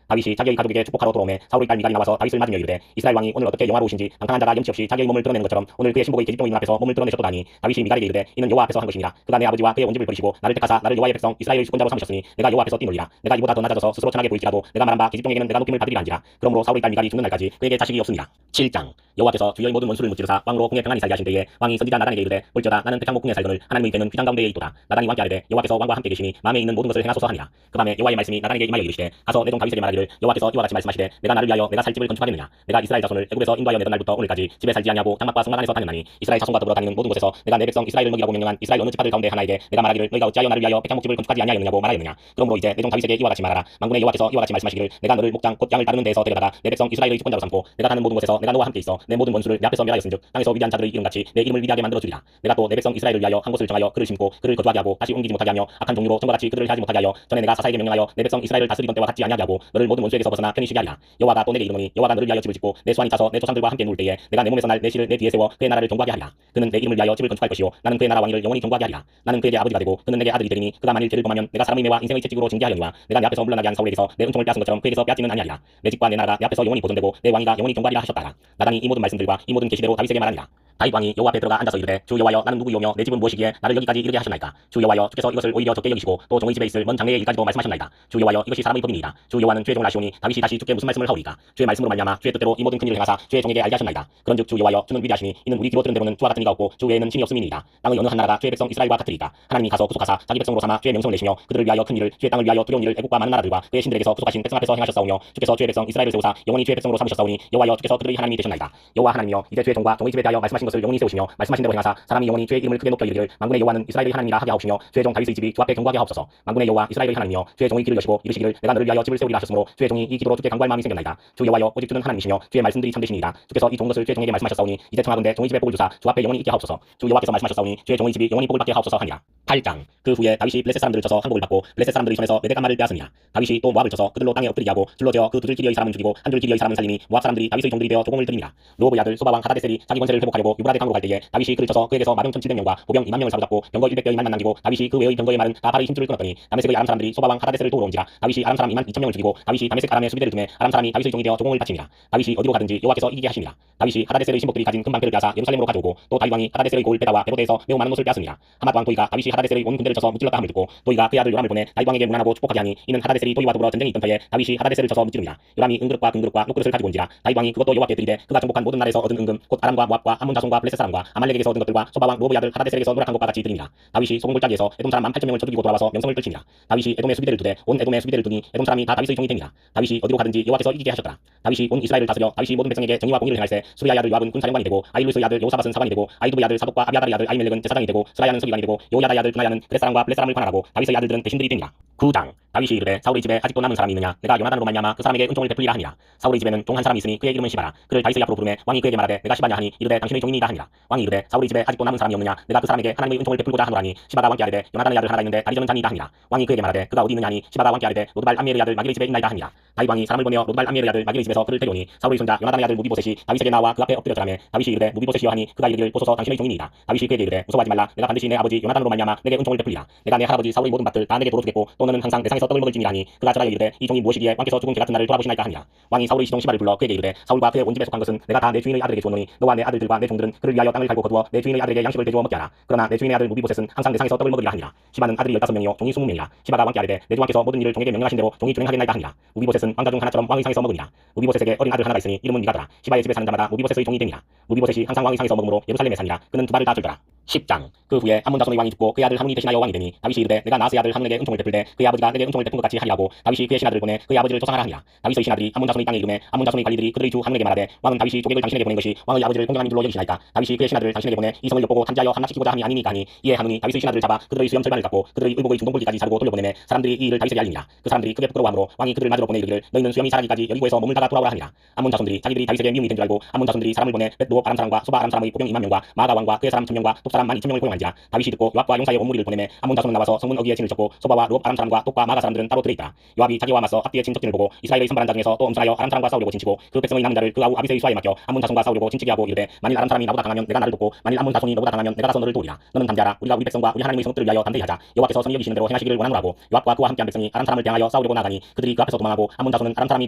다윗이 자기의 가족에게 축복하러 돌아오매 사울의 딸 미갈이 나와서 다윗을 맞으며 이르되 이스라엘 왕이 오늘 어떻게 영화로우신지 방탕한 자가 염치 없이 자기의 몸을 드러내는 것처럼 오늘 그의 신복의 계집종 이는 앞에서 몸을 드러내셨도다니. 다윗이 미갈에게 이르되 이는 여호와 앞에서 한 것이니라. 그가 내 아버지와 그의 원집을 버리시고 나를 택하사 나를 여호와의 백성 이스라엘의 수권자로 삼으셨으니 내가 여호와 앞에서 뛰놀리라. 내가 이보다 더 낮아져서 스스로 천하게 보일지라도 내가 말한 바 계집종에게는 내가 높임을 받으리라 한지라. 그러므로 사울의 딸 미갈이 죽는 날까지 그에게 자식이 없으니라. 7장 여호와께서 주의 모든 원수를 무찌르사 왕으로 궁에 평안히 살게 하신 때에 왕이 선지자 나단에게 이르되 볼지어다 나는 백향목 궁에 살거늘 하나님의 때는 귀장 가운데에 있도다. 나단이 왕께 아뢰되 여호와께서 왕과 함께 계시니 마음에 있는 모든 것을 행하소서 하니라. 그 밤에 여호와의 말씀이 나단에게 임하여 이르시되 가서 내 종 다윗에게 말하기를 여호와께서 이와 같이 말씀하시되 내가 나를 위하여 내가 살 집을 건축하겠느냐. 내가 이스라엘 자손을 애굽에서 인도하여 내던 날부터 오늘까지 집에 살지 아니하고 장막과 성막 안에서 다녔나니 이스라엘 자손과 더불어 다니는 모든 곳에서 내가 내 백성 이스라엘을 먹이라고 명령한 이스라엘 어느 지파들 가운데 하나에게 내가 말하기를 너희가 어찌하여 나를 위하여 백향목집을 건축하지 아니하였느냐고 말하였느냐. 그러므로 이제 내 종 다윗에게 이와 같이 말하라. 만군의 여호와께서 이와 같이 말씀하시기를 내가 너를 목장 곧 양을 따르는 데에서 데려다가 내 백성 이스라엘의 주권자로 삼고 내가 가는 모든 곳에서 내가 너와 함께 있어 내 모든 원수를 내 앞에서 멸하였은즉 땅에서 위대한 자들의 이름같이 내 이름을 위대하게 만들어 주리라. 내가 또 내 백성 이스라엘을 위하여 한 곳을 정하여 그를 심고 그를 거주하게 하고 다시 옮기지 못하게 하며 악한 종류로 전과 같이 그들을 하지 못하게 하여 전에 내가 사사에게 명령하여 내 백성 이스라엘을 다스리던 때와 같지 아니하게 하고 너를 모든 원수에게서 벗어나 편히 쉬게 하리라. 여호와가 또 내게 이르노니 여호와가 너를 위하여 집을 짓고 내 수완이 차서 내 조상들과 함께 누울 때에 내가 내 몸에서 날 내 실을 내 뒤에 세워 그의 나라를 경고하게 하리라. 그는 내 이름을 위하여 집을 건축할 것이요 나는 그의 나라 왕위를 영원히 경고하게 하리라. 나는 그에게 아버지가 되고 그는 내게 아들이 되리니 그가 만일 죄를 범하면 내가 사람의 매와 인생의 채찍으로 징계하려니와 내가 내 앞에서 물러나게 한 사울에게서 내 은총을 빼앗은 것처럼 그에게서 빼앗지는 아니하리라. 내 집과 내 나라가 내 앞에서 영원히 보존되고 내 왕위가 영원히 경고하리라 하셨다. 나단이 이 모든 말씀들과 이 모든 계시대로 다윗에게 말하니라. 다윗 왕이 여호와 앞에 들어가 앉아서 이르되 주 여호와여 나는 누구이오며 내 집은 무엇이기에 나를 여기까지 이르게 하셨나이까. 주 여호와여 주께서 이것을 오히려 적게 여기시고 또 종의 집에 있을 먼 장래의 일까지도 말씀하셨나이다. 주 여호와여 이것이 사람의 법이니이다. 주 여호와는 주의 종을 아시오니 다윗이 다시 주께 무슨 말씀을 하오리까. 주의 말씀으로 말미암아 주의 뜻대로 이 모든 큰 일을 행하사 주의 종에게 알게 하셨나이다. 그런즉 주 여호와여 주는 위대하시니 이는 우리 귀로 들은 대로는 주와 같은 이가 없고 주 외에는 신이 없음이니이다. 땅의 어느 한 나라가 주의 백성 이스라엘과 같으리까. 하나님이 가서 구속하사 자기 백성으로 삼아 주의 명성을 내시며 그들을 위하여 큰 일을 주의 땅을 위하여 두려운 일을 애국과 많은 나라들과 그의 신들에게서 구속하신 백성 앞에서 행하셨사오며 주께서 주의 백성 이스라엘을 세우사 영원히 주의 백성으로 삼으셨사오니 여호와여 주께서 그들의 하나님이 되셨나이다. 여호와 하나님이여 이제 주의 종과 종의 집에 대하여 말씀하신 것을 영원히 세우시며 말씀하신 대로 행하사 사람이 영원히 주의 이름을 크게 높여 이르기를 만군의 여호와는 이스라엘의 하나님이라 하게 하옵시며 주의 종 다윗의 집이 주 앞에 경고하게 하옵소서. 만군의 여호와 이스라엘의 하나님이여 주의 종의 길을 여시고 이르시기를 내가 너를 위하여 집을 세우리라 하셨으므로 주의 종이 이 기도로 주께 간구할 마음이 생겼나이다. 주 여호와여 오직 주는 하나님이시며 주의 말씀들이 참되시니이다. 주께서 이 좋은 것을 주의 종에게 말씀하셨사오니 이제 청하건대 종의 집에 복을 주사 주 앞에 영원히 있게 하옵소서. 주 여호와께서 말씀하셨사오니 주의 종의 집이 영원히 복을 받게 하옵소서 하니라. 8장 그 후에 다윗이 블레셋 사람들을 쳐서 항복을 받고 블레셋 사람들의 손에서 메대가마를 빼앗으니라. 다윗이 또 모압을 쳐서 그들로 땅에 엎드리게 하고 줄로 재어 그 두 줄 길이의 사람은 죽이고 한 줄 길이의 사람은 살리니 모압 사람들이 다윗의 종들이 되어 조공을 드립니다. 르호보의 아들 소바왕 하다데셀이 자기 권세를 회복하려고 유브라데 강으로 갈 때에 다윗이 그를 쳐서 그에게서 마병 1,700명과 보병 2만 명을 사로잡고 병거 100여인만 남기고 다윗이 그 외의 병거의 말은 다 발의 힘줄을 끊었더니 다메섹의 아람 사람들이 소바왕 하다데셀을 도우러 온지라. 다윗이 아람 사람 2만 2,000명을 죽이고 다윗이 다메섹 아람의 수비대를 두매 아람 사람이 다윗의 종이 되어 조공을 바치니라. 다윗이 어디로 가든지 여호와께서 이기게 하시니라. 다윗이 하다데셀의 신복들이 가진 금방패를 빼앗아 예루살렘으로 가져오고 또 다윗 왕이 하다데셀의 고을 빼다와 베로데에서 매우 많은 옷을 빼앗으니라. 하맛 왕 도이가 다윗이 하다데셀의 온 군대를 쳐서 무찔렀다 함을 듣고 도이가 그의 아들 요람을 보내 다윗 왕에게 문안하고 축복하게 하니 이는 하다데셀이 도이와 더불어 전쟁이 있던 터에 다윗이 하다데셀을 쳐서 무찌릅니다. 요람이 은그릇과 금그릇과 녹그릇을 가지고 온지라. 다윗 왕이 그것도 여호와께 드리되 그가 정복한 모든 나라에서 얻은 은금 곧 아람과 모압과 암몬 자손과 블레셋 사람과 아말렉에게서 얻은 것들과 소바왕 르호보의 아들 하다데셀에게서 누락한 것과 같이 드립니다. 다윗이 소금 골짜기에서 에돔 사람 18,000명을 쳐죽이고 돌아와서 명성을 떨치니라. 다윗이 에돔의 수비대를 두되 온 에돔의 수비대를 두니 에돔 사람이 다 다윗의 종이 되니라. 다윗이 어디로 가든지 여호와께서 이기게 하셨더라. 다윗이 온 이스라엘을 다스려 다윗이 모든 백성에게 정의와 공의를 행할세 수리아의 아들 요압은 군사령관이 되고 아일루스의 아들 여호사밧은 사관이 되고 아이두브의 아들 사독과 아비아달의 아들 아히멜렉은 제사장이 되고 스라야는 서기관이 되고 여호야다의 아들 브나야는 그렛사람과 블렛사람을 관할하고 다윗의 아들들은 대신들이 되니라. 9장 다윗이 이르되 사울의 집에 아직도 남은 사람이 있느냐. 내가 요나단으로 말미암아 그 사람에게 은총을 베풀리라 하니라. 사울의 집에는 종 한 사람이 있으니 그의 이름은 시바라. 그를 다윗의 앞으로 부르매 왕이 그에게 말하되 내가 시바냐 하니 이르되 당신의 종이니이다 하니라. 왕이 이르되 사울의 집에 아직도 남은 사람이 없느냐. 내가 그 사람에게 하나님의 은총을 베풀고자 하노라니. 시바가 왕께 아뢰되 요나단의 아들 하나가 있는데 다리 저는 자니이다 하니라. 왕이 그에게 말하되 그가 어디 있느냐 하니 시바가 왕께 아뢰되 로드발 암미엘의 아들 마길의 집에 있나이다 하니라. 다윗 왕이 사람을 보내어 로드발 암미엘의 아들 마길의 집에서 그를 데려오니 사울의 손자 요나단의 아들 무비보셋이 다윗에게 나와 그 앞에 엎드려 절하매 다윗이 이르되 무비보셋이여 하니 그가 이르기를 보소서 당신의 종이니이다. 다윗이 그에게 이르되 무서워하지 말라. 내가 반드시 내 아버지 요나단으로 말미암아 내게 은총을 베풀리라. 내가 내 할아버지 사울의 모든 밭들 다 내게 도로 주겠고 또 너는 항상 내 상에서 떡을 먹을 지니라 하니 그가 저라여 이르되 이 종이 무엇이기에 왕께서 죽은 개 같은 나를 돌아보시나이까 하니라. 왕이 사울의 시종 시바를 불러 그에게 이르되 사울과 그의 온 집에 속한 것은 내가 다 내 주인의 아들에게 주었노니 너와 내 아들들과 내 종들은 그를 위하여 땅을 갈고 거두어 내 주인의 아들에게 양식을 대주어 먹게 하라. 그러나 내 주인의 아들 무비보셋은 항상 내 상에서 떡을 먹으리라 하니라. 시바는 아들이 15명이요 종이 20명이라. 시바가 왕께 아뢰되 내 주 왕께서 모든 일을 종에게 명령하신 대로 종이 준행하겠나이다 하니라. 무비보셋은 왕자 중 하나처럼 왕의 상에서 먹으니라. 무비보셋에게 어린 아들 하나가 있으니 이름은 미가더라. 시바의 집에 사는 자마다 무비보셋의 종이 되니라. 무비보셋이 항상 왕의 상에서 먹으므로 예루살렘에 사니라. 그는 두 발을 다 줄더라. 10장 그 후에 암몬 자손의 왕이 죽고 그의 아들 하문이 대신하여 왕이 되니 다윗이 이르되 내가 나스의 아들 하문에게 은총을 베풀되 그의 아버지가 내게 은총을 베푼 것 같이 하리하고 다윗이 그의 신하들을 보내 그의 아버지를 조상하라 하니라. 다윗의 신하들이 암몬 자손의 땅에 이르매 암몬 자손의 관리들이 그들의 주 하문에게 말하되 왕은 다윗이 조객을 당신에게 보낸 것이 왕의 아버지를 공경하는 줄로 여기시나이까. 다윗이 그의 신하들을 당신에게 보내 이 성을 엿보고 탐지하여 함락시키고자 함이 아니니까 하니 이에 하문이 다윗의 신하들을 잡아 그들의 수염 절반을 깎고 그들의 의복의 중동볼기까지 자르고 돌려보내매 사람들이 이 일을 다윗에게 알리니라. 그 사람들이 크게 부끄러워하므로 왕이 그들을 맞으러 보내 이르기를 이르기를 너희는 수염이 자라기까지 여리고에서 머물다가 돌아오라 하니라. 암몬 자손들이 자기들이 다윗에게 미움이 된 줄 알고 암몬 자손들이 사람을 보내 벳루업 아람 사람과 소바 아람 사람의 보병 2만 명과 마아가 왕과 그의 사람 1,000명과 톱 사람 12,000명을 고용한지라. 다윗이 듣고 요압과 용사의 온 무리를 보내매 암몬 자손은 나와서 성문 어귀에 진을 쳤고 소바와 루업 아람 사람과 톱과 마아가 사람들은 따로 들어있더라. 요압이 자기와 맞서 앞뒤에 친 적진을 보고 이스라엘의 선발한 자 중에서 또 엄선하여 아람 사람과 싸우려고 진치고 그 백성의 남은 자를 그 아우 아비새의 수하에 맡겨 암몬 자손과 싸우려고 진치게 하고 이르되 만일 아람 사람이 나보다 강하면 내가 나를 돕고 만일 암몬 자손이 너보다 강하면 내가 가서 너를 도우리라. 너는 담대하라. 우리가 우리 백성과 우리 하나님의 성읍들을 위하여 담대히 하자. 여호와께서 선히 여기시는 대로 행하시기를 원하노라고. 요압과 그와 함께한 백성이 아람 사람을 대항하여 싸우려고 나가니 그들이 그 앞에서 도망하고 암몬 자손은 아람 사람이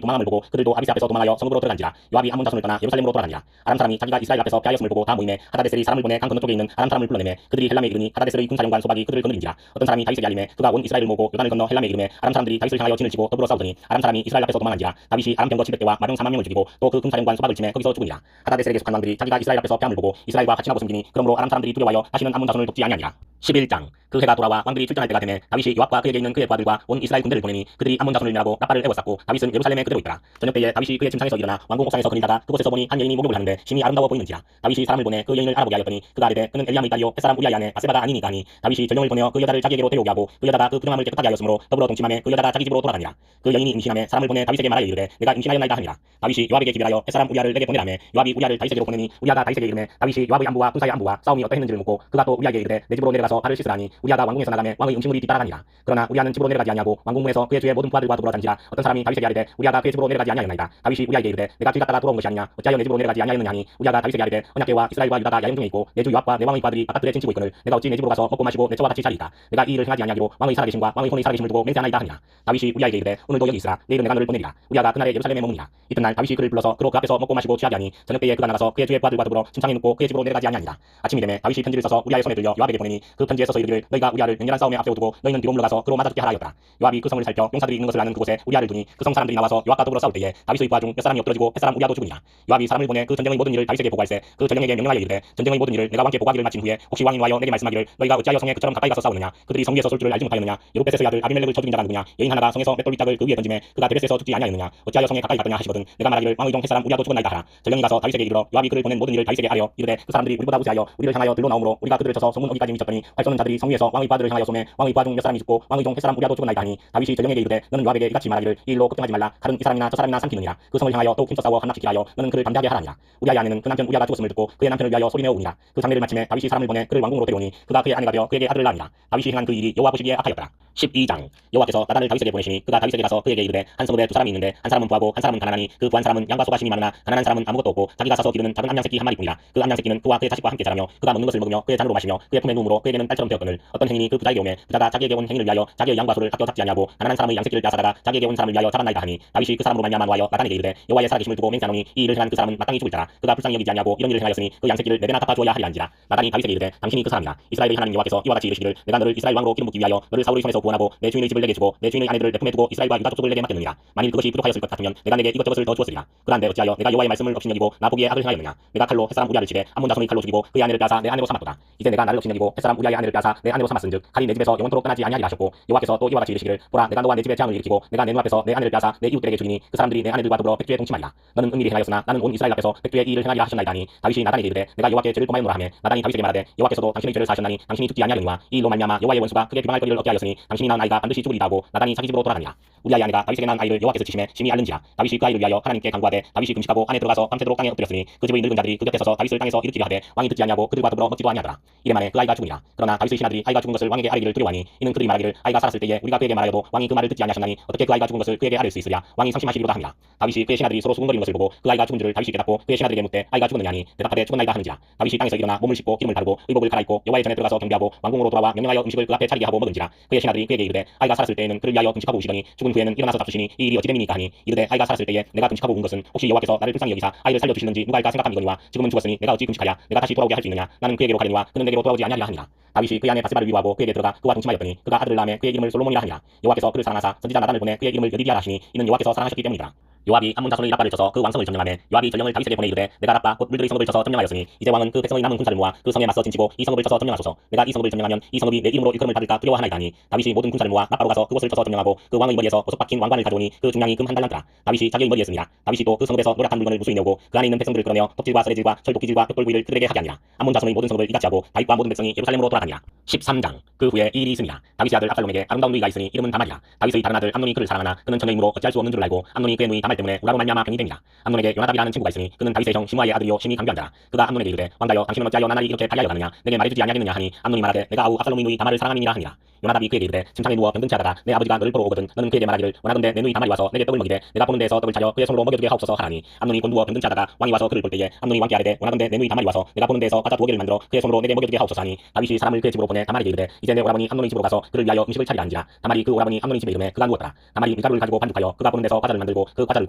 도망함을 보고 그들도 아비새 앞에서 도망하여 성읍으로 들어간지라. 요압이 암몬 자손을 떠나 예루살렘으로 돌아가니라. 아람 사람이 자기가 이스라엘 앞에서 패하였음을 보고 다 모임에 하다데셀이 사람을 보내 강 건너쪽에 있는 아람 사람을 불러내매 그들이 헬람에 이르니 하다데셀의 군사령관 소박이 그들을 거느린지라. 어떤 사람이 다윗에게 알림해 그가 온 이스라엘을 모으고 요단을 건너 헬람에 이르매 아람 사람들이 다윗을 향하여 진을 치고 더불어 싸우더니 아람 사람이 이스라엘 앞에서 도망한지라. 다윗이 아람 병거 700대와 마병 4만 명을 죽이고 또 그 군사령관 소박을 치매 거기서 죽으니라. 하다데셀에게 속한 왕들이 자기가 이스라엘 앞에서 패함을 보고 이스라엘과 같이 나고 숨기니 그러므로 아람 사람들이 두려워하여 다시는 암몬 자손을 돕지 아니하니라. 11장. 그 해가 돌아와 왕들이 출전할 때가 되매 다윗이 요압과 그에게 있는 그의 부하들과 온 이스라엘 군대를 보내니 그들이 암몬 자손을 멸하고 라빠를 에워쌌고 다윗은 예루살렘에 그대로 있더라. 저녁 때에 다윗이 그의 침상에서 일어나 왕궁 옥상에서 거닐다가 그곳에서 보니 한 여인이 목욕을 하는데 심히 아름다워 보이는지라. 다윗이 사람을 보내 그 여인을 알아보게 하였더니 그가 아뢰되 그는 엘리암의 딸이요 햇사람 우리아의 아내 바세바가 아니니까 하니 다윗이 전령을 보내어 그 여자를 자기에게로 데려오게 하고 그 여자가 그 부정함을 깨끗하게 하였으므로 더불어 동침하며 그 여자가 자기 집으로 돌아가니라. 그 여인이 임신하며 사람을 보내 다윗에게 말하여 이르되 내가 임신하였나이다 하니라. 다윗이 요압에게 기별하여 햇사람 우리아를 내게 보내라며 요압이 우리아를 다윗에게로 보내니 우리아가 다윗에게 이르매 다윗이 요압의 안부와 군사의 안부와 싸움이 어떠했는지를 묻고 그가 또 우리아에게 이르되 내 집으로 내려가서 발을 씻으라니 우리아가 왕궁에서 나가매 왕의 음식물이 뒤따라가니라. 그러나 우리아는 집으로 내려가지 아니하고 왕궁문에서 그의 주의 모든 부하들과 더불어 잔지라. 어떤 사람이 다윗에게 아뢰되 우리아가 그의 집으로 내려가지 아니하였나이다. 다윗이 우리아에게 이르되 내가 길 갔다가 돌아온 것이 아니냐 어찌하여 내 집으로 내려가지 아니하였느냐 하니 우리아가 다윗에게 아뢰되 언약궤와 이스라엘과 유다가 야영 중에 있고 내 주 요압과 내 왕의 부하들이 바깥들에 진치고 있거늘 내가 어찌 내 집으로 가서 먹고 마시고 내 저와 같이 자리이까. 내가 이 일을 행하지 아니하기로 왕의 살아계심과 왕의 혼의 살아계심을 두고 맹세하나이다 하니라. 다윗이 우리아에게 이르되 오늘도 여기 있으라. 내일은 내가 너를 보내리라. 우리아가 그날에 예루살렘에 머무니라. 이튿날 다윗이 그를 불러서 그로 그 앞에서 먹고 마시고 취하게 하니 저녁 때에 그가 나가서 그의 주의 부하들과 더불어 침상에 눕고 그의 집으로 내려가지 아니하니라. 아침이 되매 다윗이 편지를 써서 우리아의 손에 들려 요압에게 보내니 그 편지에 써서 이르기를 너희가 우리아를 맹렬한 싸움에 앞세워두고 너희는 뒤로 물러가서 그로 맞아 죽게 하라 하였더라. 요압이 그 성을 살펴 용사들이 있는 것을 아는 그곳에 우리아를 두니 그 성 사람들이 나와서 요압과 더불어 싸울 때에 다윗의 부하 중 몇 사람이 엎드러지고 햇사람 우리아도 죽으니라. 요압이 사람을 보내 그 전쟁의 모든 일을 다윗에게 보고할세 그 전령에게 명령하여 이르되 전쟁의 모든 일을 내가 왕께 보고하기를 마친 후에 혹시 왕이 와여 내게 말씀하기를 너희가 어찌하여 성에 그처럼 가까이 가서 싸우느냐 그들이 성 위에서 쏠 줄을 알지 못하였느냐 여룻베셋의 아들 아비멜렉을 쳐 죽인 자가 누구냐 여인 하나가 성에서 맷돌 윗짝을 그 위에 던지매 그가 데베스에서 죽지 아니하였느냐 어찌하여 성에 가까이 갔더냐 하시거든 내가 말하기를 왕의 종 햇사람 우리아도 죽었나이다 하라. 전령이 가서 다윗에게 이르러 요압이 그를 보낸 모든 일을 다윗에게 아뢰어 이르되 그 사람들이 우리보다 우세하여 우리를 향하여 들로 나오므로 우리가 그들을 쳐서 성문 어디까지 미쳤더니 활 쏘는 자들이 성 위에서 왕의 부하들을 향하여 쏘매 왕의 부하 중 몇 사람이 죽고 왕의 종 햇사람 우리아도 죽었나이다 하니 다윗이 전령에게 이르되 너는 요압에게 이같이 말하기를 이 일로 걱정하지 말라. 칼은 이 사람이나 저 사람이나 삼키느니라. 그 성을 향하여 더욱 힘써 싸워 한납시키라 하여 너는 그를 담대하게 하라니라. 우리아의 아내는 그 남편 우리아가 죽었음을 듣고 그의 남편을 위하여 소리내어 우니라. 그 장례를 마침에 다윗이 사람을 보내 그를 왕궁으로 데려오니 그가 그의 아내가 되어 그에게 아들을 낳으니라. 다윗이 행한 그 일이 여호와 보시기에 악하였더라. 12장. 여호와께서 나단을 다윗에게 보내시니 그가 다윗에게 가서 그에게 이르되 한 성읍에 두 사람이 있는데 한 사람은 부하고 한 사람은 가난하니 그 부한 사람은 양과 소가 심이 많으나 가난한 사람은 아무것도 없고 자기가 사서 기르는 작은 암양 새끼 한 마리뿐이라. 그 암양 새끼는 그와 그의 자식과 함께 자라며 그가 먹는 것을 먹으며 그의 잔으로 마시며 그의 품에 누움으로 그에게는 딸처럼 되었거늘 어떤 행인이 그 부자에게 오매 부자가 자기에게 온 행인을 위하여 자기의 양과 소를 아껴 잡지 아니하고 가난한 사람의 양새끼를 빼앗아다가 자기에게 온 사람을 위하여 잡았나이다 하니 다윗이 그 사람으로 말미암아 노하여 나단에게 이르되 여호와의 살아계심을 두고 맹세하노니 이 일을 행한 그 사람은 마땅히 죽을 자라. 그가 불쌍히 여기지 아니하고 이런 일을 행하였으니 그 양새끼를 네 배나 갚아주어야 하리 한지라. 나단이 다윗에게 이르되 당신이 그 사람이라. 이스라엘의 하나님 여호와께서 이와 같이 이르시기를 내가 너를 이스라엘 왕으로 기름 붓기 위하여 너를 사울의 손에서 구원하고 내 주인의 집을 내게 주고 내 주인의 아내들을 내 품에 두고 이스라엘과 유다 족속을 내게 맡겼느니라. 만일 그것이 부족하였을 것 같으면 내가 내게 이것저것을 더 주었으리라. 그런데 어찌하여 내가 여호와의 말씀을 업신여기고 나보기에 악을 행하였느냐. 내가 칼로 햇사람 우리아를 치되 암몬 자손의 칼로 죽이고 그의 아내를 빼앗아 내 아내로 삼았도다. 이제 내가 나를 업신여기고 햇사람 우리아의 아내를 빼앗아 내 아내로 삼았은즉 칼이 내 집에서 영원토록 떠나지 아니하리라 하셨고 여호와께서 또 이와 같이 이르시기를 보라 내가 너와 내 집에 재앙을 일으키고 내가 내 눈앞에서 내 아내를 빼앗아 내 이웃들에게 주리니 그 사람들이 내 아내들과 더불어 백주에 동침하리라. 너는 은밀히 행하였으나 나는 온 이스라엘 앞에서 백주의 이 일을 행하리라 하셨나이다 하니 다윗이 나단에게 이르되 내가 여호와께 죄를 범하였노라 하며 나단이 다윗에게 말하되 여호와께서도 당신의 죄를 사하셨나니 당신이 죽지 아니하려니와 이 일로 말미암아 여호와의 원수가 크게 비방할 거리를 얻게 하였으니 당신이 낳은 아이가 반드시 죽으리다 하고 나단이 자기 집으로 돌아가니라. 우리아의 아내가 다윗에게 낳은 아이를 여호와께서 치심에 심히 앓는지라. 다윗이 그 아이를 위하여 하나님께 간구하되 다윗이 금식하고 안에 들어가서 밤새도록 땅에 엎드렸으니 그 집의 늙은 자들이 그 곁에 서서 다윗을 땅에서 일으키려 하되 왕이 듣지 아니하고 그들과 더불어 먹지도 아니하더라. 이래 만에 그 아이가 죽으니라. 그러나 다윗의 신하들이 아이가 죽은 것을 왕에게 아뢰기를 두려워하니 이는 그들이 말하기를 아이가 살았을 때에 우리가 그에게 말하여도 왕이 그 말을 듣지 아니하셨나니 어떻게 그 아이가 죽은 것을 그에게 아뢰 수 있으랴. 왕이 상심하시리로다 합니다. 다윗이 그의 신하들이 서로 수군거리는 것을 보고 그 아이가 죽은 줄을 다윗이 깨닫고 그의 신하들에게 묻되 아이가 죽었느냐 하니 대답하되 죽었나이다 하는지라. 다윗이 땅에서 일어나 몸을 씻고 기름을 바르고 의복을 갈아입고 여호와의 전에 들어가서 경배하고 왕궁으로 돌아와 명령하여 음식을 그 앞에 차리게 하고 먹은지라. 그의 신하들이 그에게 이르되 아이가 살았을 때에는 그를 위하여 금식하고 우시더니 죽은 후에는 일어나서 잡수시니 이 일이 어찌 됨이니까 하니 이르되 아이가 살았을 때에 내가 금식하고 운 것은 혹시 여호와께서 나를 불쌍히 여기사 아이를 살려주시는지 누가 알까 생각함이거니와 지금은 죽었으니 내가 어찌 금식하랴. 내가 다시 돌아오게 할 수 있느냐. 나는 그에게로 가려니와 그는 내게로 돌아오지 아니하리라 하니라. 다윗이 그의 아내 바세바를 위로하고 그에게 들어가 그와 동침하였더니 그가 아들을 낳음에 그의 이름을 솔로몬이라 하니라. 여호와께서 그를 사랑하사 선지자 나단을 보내 그의 이름을 여디디아라 하시니 이는 여호와께서 사랑하셨기 때문이라. 요압이 암몬 자손의 라빠를 쳐서 그 왕성을 점령하며 요압이 전령을 다윗에게 보내 이르되 내가 라빠 곧 물들의 성읍을 쳐서 점령하였으니 이제 왕은 그 백성의 남은 군사를 모아 그 성에 맞서 진치고 이 성읍을 쳐서 점령하소서. 내가 이 성읍을 점령하면 이 성읍이 내 이름으로 일컬음을 받을까 두려워하나이다 하니 다윗이 모든 군사를 모아 라빠로 가서 그곳을 쳐서 점령하고 그 왕의 머리에서 보석 박힌 왕관을 가져오니 그 중량이 금 한 달란트라. 다윗이 자기의 머리에 씁니다. 다윗이 또 그 성읍에서 노략한 물건을 무수히 내오고 그 안에 있는 백성들을 끌어내어 톱질과 쓰레질과 철도끼질과 벽돌구이를 그들에게 하게 하니라. 암몬 자손의 모든 성읍을 이같이 하고 다윗과 모든 백성이 예루살렘으로 돌아가니라. 13장. 그 후에 이 일이 있으니라. 다윗의 아들 압살롬에게 아름다운 누이가 있으니 이름은 다말이라. 다윗의 다른 아들 암논이 그를 사랑하나 그는 전여인으로 어찌할 수 없는 줄을 알고 암논이 그의 누이 다말 때문에 우라로 말미암아 병이 됩니다. 암논에게 요나답이라는 친구가 있으니 그는 다윗의 형 시므아의 아들이요 심히 강교한자라. 그가 암논에게 이르되 왕자여 당신은 어찌하여 나날이 이렇게 파리하여 가느냐 내게 말해주지 아니하겠느냐 하니 암논이 말하되 내가 아우 압살롬의 누이 다말을 사랑함이니라 하니라. 요나답이 그에게 이르되 침상에 누워 병든치 하다가 내 아버지가 너를 보러 오거든 너는 그에게 말하기를 원하건대 내 누이 다말이 와서 내게 떡을 먹이되 내가 보는 데에서 떡을 차려 그의 손으로 먹여주게 하옵소서 하라니. 암논이 곧 누워 병든치 하다가 왕이 와서 그를 볼 때에 암논이 왕께 아뢰되 원하건대 내 누이 다말이 와서 내가 보는 데에서 과자 2개를 만들어 그의 손으로 내게 먹여주게 하옵소서 하니 다윗이 사람을 그의 집으로 보내 다말에게 이르되 이제 내 오라버니 암논의 집으로 가서 그를 위하여 음식을 차리라 한지라. 다말이 그 오라버니 암논의 집에 이름에 그가 누웠더라. 다말이 밀가루를 가지고 반죽하여 그가 보는 데서 과자를 만들고 그 과자를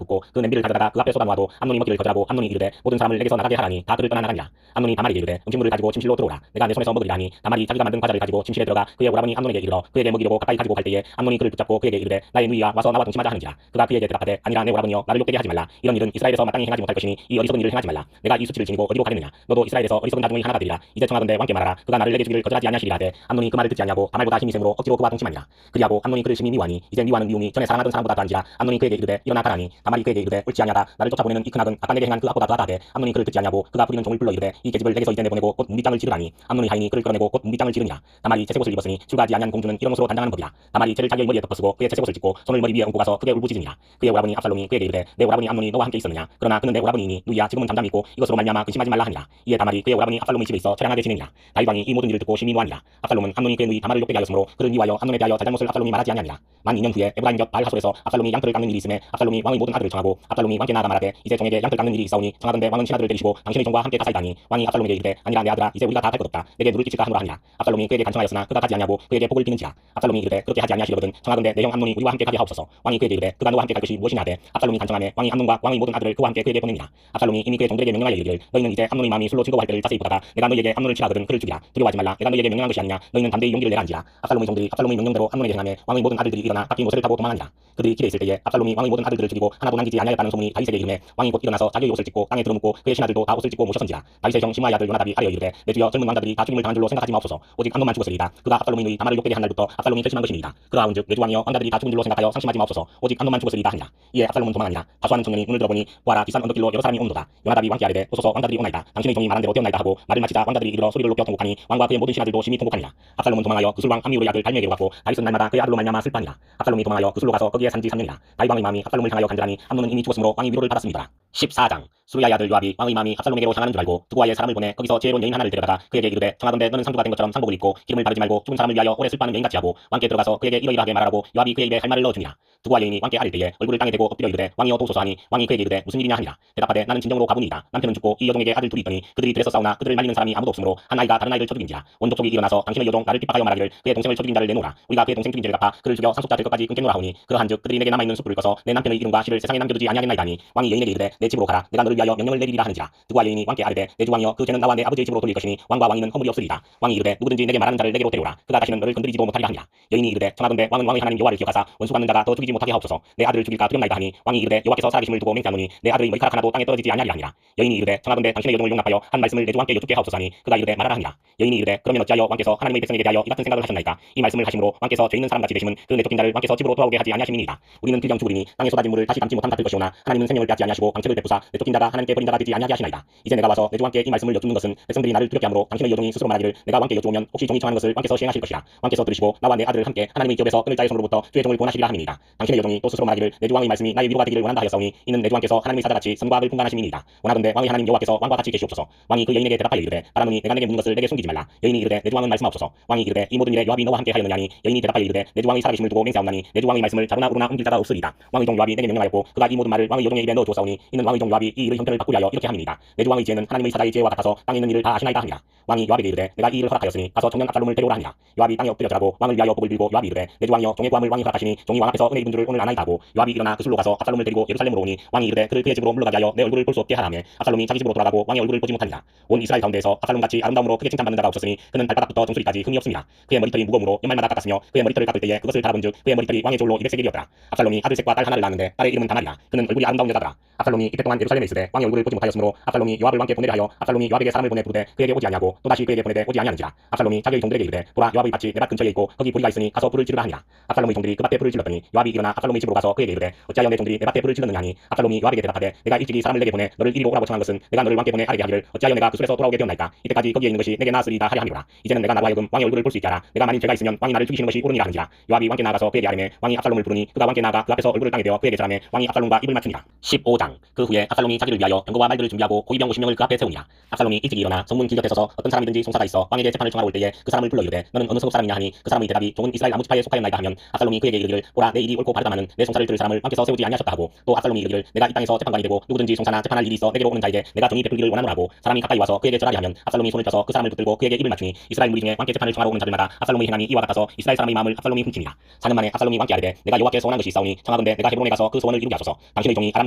굽고 그 냄비를 가져다가 그 앞에 쏟아 놓아도 암논이 먹기를 거절하고 암논이 이르되 모든 사람을 내게서 나가게 하라니 다 그를 떠나 나가니라. 암논이 다말에게 이르되 음식물을 가지고 침실로 들어오라 내가 내 손에서 먹으리라 하니 다말이 자기가 만든 과자를 가지고 침실에 들어가 그의 오라버니 암논에게 이르러 그에게 먹이려고 가까이 가지고 갈 때에 암논이 그를 붙잡고 그에게 이르되 나의 누이야 와서 나와 동침하자 하는지라. 그가 그에게 대답하되 아니라 내 오라버니여 나를 욕되게 하지 말라. 이런 일은 이스라엘에서 마땅히 행하지 못할 것이니 이 어리석은 일을 행하지 말라. 내가 이 수치를 지니고 어디로 가겠느냐. 너도 이스라엘에서 어리석은 자중의 하나가 되리라. 이제 청하건대 왕께 말하라. 그가 나를 내게 주기를 거절하지 아니하시리라 하되 암논이 그 말을 듣지 아니하고 다말보다 힘이 셈으로 억지로 그와 동침하니라. 그리하고 암논이 그를 심히 미워하니 이제 미워하는 미움이 전에 사랑하던 사람보다 더한지라. 암논이 그에게 이르되 일어나 가라니. 다말이 그에게 이르되 옳지 아니하다. 나를 쫓아보내는 이 큰 악은 아까 내게 행한 그 악보다 더하다 하되 암논이 그를 듣지 아니하고 그가 부리는 종을 불러 이르되 이 계집을 내게서 이제 내보내고 곧 문빗장을 지르라니. 암논이 하이니 그를 끌어내고 곧 문빗장을 지르니라. 다말이 채색옷을 입었으니 출가하지 아니한 공주는 이런 옷으로 단장하는 법이라. 다말이 채를 자기의 머리에 덮어쓰고 그의 채색옷을 찢고 손을 머리 위에 얹고 가서 크게 울부짖으니라. 그의 오라버니 압살롬이 그에게 이르되 내 오라버니 암논이 너와 함께 있었느냐. 그러나 그는 내 오라버니이니 누이야 지금은 잠잠히 있고 이것으로 말미암아 근심하지 말라 하니라. 이에 다말이 그의 오라버니 압살롬의 집에 있어 처량하게 지내니라. 다윗 왕이 이 모든 일을 듣고 심히 노하니라. 압살롬은 암논이 그의 누이 다말을 욕되게 하였으므로 그를 미워하여 암논에 대하여 잘잘못을 압살롬이 말하지 아니하니라. 만 2년 후에 에브라임 곁 바알하솔에서 압살롬이 양털을 깎는 일이 있음에 압살롬이 왕의 모든 아들을 청하고 압살롬이 왕께 나아가 말하되 이제 종에게 양털 깎는 일이 있사오니 청하건대 왕은 신하들을 데리시고 당신의 종과 함께 가사이다니. 왕이 압살롬에게 이르되 아니라 내 아들아 이제 우리가 다 갈 것 없다. 내게 누를 끼칠까 하노라 하니라. 압살롬이 그에게 간청하였으나 그가 가지 아니하고 그에게 복을 비는지라. 압살롬이 이르되 그렇게 하지 아니하시려거든 청하건대 내 형 암논이 우리와 함께 가게 하옵소서. 왕이 그에게 이르되 그가 너와 함께 갈 것이 무엇이냐 하되 압살롬이 간청하며 왕이 암논과 왕의 모든 아들을 그와 함께 그에게 보내니라. 압살롬이 이미 그의 종들에게 명령하여 이르기를 너희는 이제 암논의 마음이 술로 즐거워할 때를 자세히 보다가 내가 너희에게 암논을 취하거든 그를 죽이라. 두려워하지 말라. 내가 너희에게 명령한 것이 아니냐. 너희는 담대히 용기를 내라 한지라. 압살롬의 종들이 압살롬의 명령대로 암논에게 행하며 왕의 모든 아들들이 일어나 바뀐 옷을 타고 도망하니라. 그들이 길에 있을 때에 압살롬이 왕의 모든 아들들을 죽이고 하나도 남기지 아니하였다는 소문이 다윗에게 이르매 왕이 곧 일어나서 자기의 옷을 찢고 땅에 들어눕고 그의 신하들도 다 옷을 찢고 모셨은지라. 다윗의 형 시므아의 아들 요나답이 하려 이르되 내 주여 젊은 왕자들이 다 죽임을 당한 줄로 생각하지 마옵소서. 오직 암논만 죽었으리이다. 그가 압살롬의 누이 다말을 욕되게 한 날부터 압살롬이 결심한 것이니이다. 그러하온즉 내 주 왕이여 왕자들이 다 죽은 줄로 생각하여 상심하지 마옵소서. 오직 암논만 죽었으리이다 하니라. 이에 압살롬은 도망하니라. 다수하는 청년이 눈을 들어보니 보아라 비싼 언덕길로 여러 사람이 오는도다. 요나답이 왕께 아뢰되 보소서 왕자들이 오나이다. 당신의 종이 말한 대로 되었나이다 하고 말을 마치자 왕자들이 이르러 소리를 높여 통곡하니 왕과 그의 모든 신하들도 심히 통곡하니라. 압살롬은 도망하여 그술왕 암미울의 아들 달메에게로 갔고 다윗은 날마다 그의 아들로 말미암아 슬퍼하니라. 압살롬이 도망하여 그술로 가서 거기에 산지 3년이라. 다윗 왕의 마음이 압살롬을 향하여 간절하니 암논은 이미 죽었으므로 왕이 위로를 받았습니다. 14장. 수루야의 아들 요압이 왕의 마음이 압살롬에게로 향하는 줄 알고 두고아의 사람을 보내 거기서 지혜로운 여인 하나를 데려다가 그에게 이르되 청하건대 너는 상주가 된 것처럼 상복을 입고 기름을 바르지 말고 죽은 사람을 위하여 오래 슬퍼하는 여인같이 하고 왕께 들어가서 그에게 이러이러하게 말하라고 요압이 그의 입에 할 말을 넣어주니라. 두고아 여인이 왕께 아릴 때에 얼굴을 땅에 대고 엎드려 이르되 왕이여 도우소서 하니 왕이 그에게 이르되 무슨 일이냐 하니라. 대답하되 나는 진정으로 가문이다. 남편은 죽고 이 여종에게 아들 둘이 있더니 그들이 들에서 싸우나 그들을 말리는 사람이 아무도 없으므로 한 아이가 다른 아이를 쳐죽인지라. 온 족속이 일어나서 당신의 여종 나를 핍박하여 말하기를 그의 동생을 쳐죽인 자를 내놓으라. 우리가 그의 동생 죽인 죄를 갚아 그를 죽여 상속자 될 것까지 끊겠노라 하오니 그러한즉 그들이 내게 남아있는 숯불을 꺼서 내 남편의 이름과 시를 세상에 남겨두지 아니하겠나이다 하니 왕이 여인에게 이르되 내 집으로 가라. 내가 너를 위하여 명령을 내리리라 하는지라. 두고아 여인이 왕께 아뢰되 내 주 왕이여 그 죄는 나와 내 아버지의 집으로 돌릴 것이니 왕과 왕위는 허물이 없으리이다. 왕이 이르되 누구든지 내게 말하는 자를 내게로 데려오라. 그가 다시는 너를 건드리지도 못하리라 하니라. 여인이 이르되 청하건대 왕은 왕의 하나님 여호와를 기억하사 원수 갚는 자가 더 죽이지 못하게 하옵소서. 내 아들을 죽일까 두렵나이다 하니 왕이 이르되 여호와께서 살아계심을 두고 맹세하노니 내 아들의 머리카락 하나도 땅에 떨어지지 아니하리라 하니라. 여인이 이르되 청하건대 당신의 여종을 용납하여 한 말씀을 내 주 왕께 여쭙게 하옵소서 하니 그가 이르되 말하라 하니라. 여인이 이르되 그러면 어찌하여 왕께서 하나님의 백성에게 대하여 이 같은 생각을 하셨나이까. 이 말씀을 하심으로 왕께서 죄 있는 사람같이 되심은 그 내쫓긴 자를 왕께서 집으로 돌아오게 하지 아니하심이니이다. 우리는 필경 죽으리니 땅에 쏟아진 물을 다시 담지 못한 같을 것이오나 하나님은 생명을 빼앗지 아니하시고 방책을 베푸사 내쫓긴 자가 하나님께 버린 자가 되지 아니하게 하시나이다. 이제 내가 와서 내 주 왕께 이 말씀을 여쭙는 것은 백성들이 나를 두렵게 함으로 당신의 여종이 스스로 말하기를 내가 왕께 여쭈오면 혹시 종이 청하는 것을 왕께서 시행하실 것이라. 왕께서 들으시고 나와 내 아들을 함께 하나님의 기업에서 끊을 자의 손으로부터 주의 종을 구원하시리라 함이니이다. 당신의 여종이 또 스스로 말하기를 내 주 왕의 말씀이 나의 위로가 되기를 원한다 하였사오니 이는 내 주 왕께서 하나님의 사자같이 선과 악을 분간하심이니이다. 원하건대 왕의 하나님 여호와께서 왕과 같이 계시옵소서. 왕이 그 여인에게 대답하여 이르되 바라노니 내가 내게 묻는 것을 내게 숨기지 말라. 여인이 이르되 내 주 왕은 말씀하옵소서. 왕이 이르되 이 모든 일에 요압이 너와 함께 하였느냐니 여인이 대답하여 이르되 내 주 왕이 살아계심을 두고 맹세하옵나니 내 주 왕의 말씀을 자루나 우루나 옮길 자가 없으리이다. 왕의 종 요압이 내게 명령하였고 그가 이 모든 말을 왕의 여종의 입에 넣어 주었사오니 이는 있는 왕의 종 요압이 이 일의 형편을 바꾸려 하여 이렇게 함이니이다. 내 주 왕의 지혜는 하나님의 사자의 지혜와 같아서 땅에 있는 일을 다 아시나이다 하니라. 왕이 요압에게 이르되 내가 이 일을 허락하였으니 가서 청년 압살롬을 데려오라 하니라. 요압이 땅에 엎드려 절하고 왕을 위하여 복을 빌고 요압이 이르되 내 주 왕이여 종의 구함을 왕이 허락하시니 종이 왕 앞에서 은혜 입은 줄을 오늘 아나이다 하고 요압이 일어나 그 술로 가서 압살롬을 데리고 예루살렘으로 오니 왕이 이르되 그를 그의 집으로 물러가게 하여 내 얼굴을 볼 수 없게 하라며 압살롬이 자기 집으로 돌아가고 왕의 얼굴을 보지 못하니라. 온 이스라엘 가운데에서 압살롬같이 아름다움으로 크게 칭찬받는 자가 없었으니 그는 발바닥부터 정수리까지 흠이 없습니다. 그의 머리털이 무거움으로 연말마다 깎았으며 그의 머리털을 깎을 때에 그것을 바라본즉 그의 머리털이 왕의 졸로 200세겔이었더라. 압살롬이 아들셋과 딸 하나를 낳았는데 딸의 이름은 다말이라. 그는 얼굴이 아름다운 여자더라. 압살롬이 이때 동안 예루살렘에 있으되 왕의 얼굴을 보지 못하였으므로 압살롬이 요압을 왕께 보내려 하여 압살롬이 요압에게 사람을 보내 부르되 그에게 오지 아니하고 또다시 그에게 보내되 오지 아니하는지라. 압살롬이 자기의 종들에게 이르되 보라 요압의 밭이 내 밭 근처에 있고 거기 보리가 있으니 가서 불을 지르라 하니라. 압살롬의 종들이 그 밭에 불을 질렀더니 요압이 일어나 압살롬의 집으로 가서 그에게 이르되 어찌하여 내 종들이 내 밭에 불을 질렀느냐 하니 압살롬이 요압에게 대답하되 내가 일찍이 사람을 내게 보내 너를 이리로 오라고 청한 것은 내가 너를 왕께 보내 아뢰게 하기를 어찌하여 내가 그 술에서 돌아오게 되었나이까. 이때까지 거기에 있는 것이 내게 나았으리이다 하려 함이로라. 이제는 내가 나로 하여금 왕의 얼굴을 볼 수 있게 하라. 내가 만일 죄가 있으면 왕이 나를 죽이시는 것이 옳으니라 하는지라. 요압이 왕께 나아가서 그에게 아뢰매 왕이 압살롬을 부르니 그가 왕께 나아가 그 앞에서 얼굴을 땅에 대어 그에게 절하매 왕이 압살롬과 입을 맞추니라. 15장. 그 후에 압살롬이 자기를 위하여 병거와 말들을 준비하고 고위병 50명을 그 앞에 세우니라. 압살롬이 일찍이 일어나 성문 길 곁에 서서 어떤 사람이든지 송사가 있어 왕에게 재판을 청하러 올 때에 그 사람을 불러 이르되 너는 어느 성읍 사람이냐 하니 그 사람의 대답이 종은 이스라엘 아무 지파에 속하였나이다 하면 압살롬이 그에게 이르기를 보라 내 일이 옳고 바르다마는 내 송사를 들을 사람을 왕께서 세우지 아니하셨다 하고 또 압살롬이 이르기를 내가 이 땅에서 재판관이 되고 누구든지 송사나 재판할 일이 있어 내게로 오는 자에게 내가 정의 베풀기를 원하노라 하고 사람이 가까이 와서 그에게 절하려 하면 압살롬이 손을 펴서 그 사람을 붙들고 그에게 입을 맞추니 이스라엘 무리 중에 왕께 재판을 청하러 오는 자들마다 압살롬의 행함이 이와 같아서 이스라엘 사람의 마음을 압살롬이 훔치니라. 4년 만에 압살롬이 왕께 아뢰되 내가 여호와께 소원한 것이 있사오니 청하건대 내가 헤브론에 가서 그 소원을 이루게 하소서. 당신의 종이 아람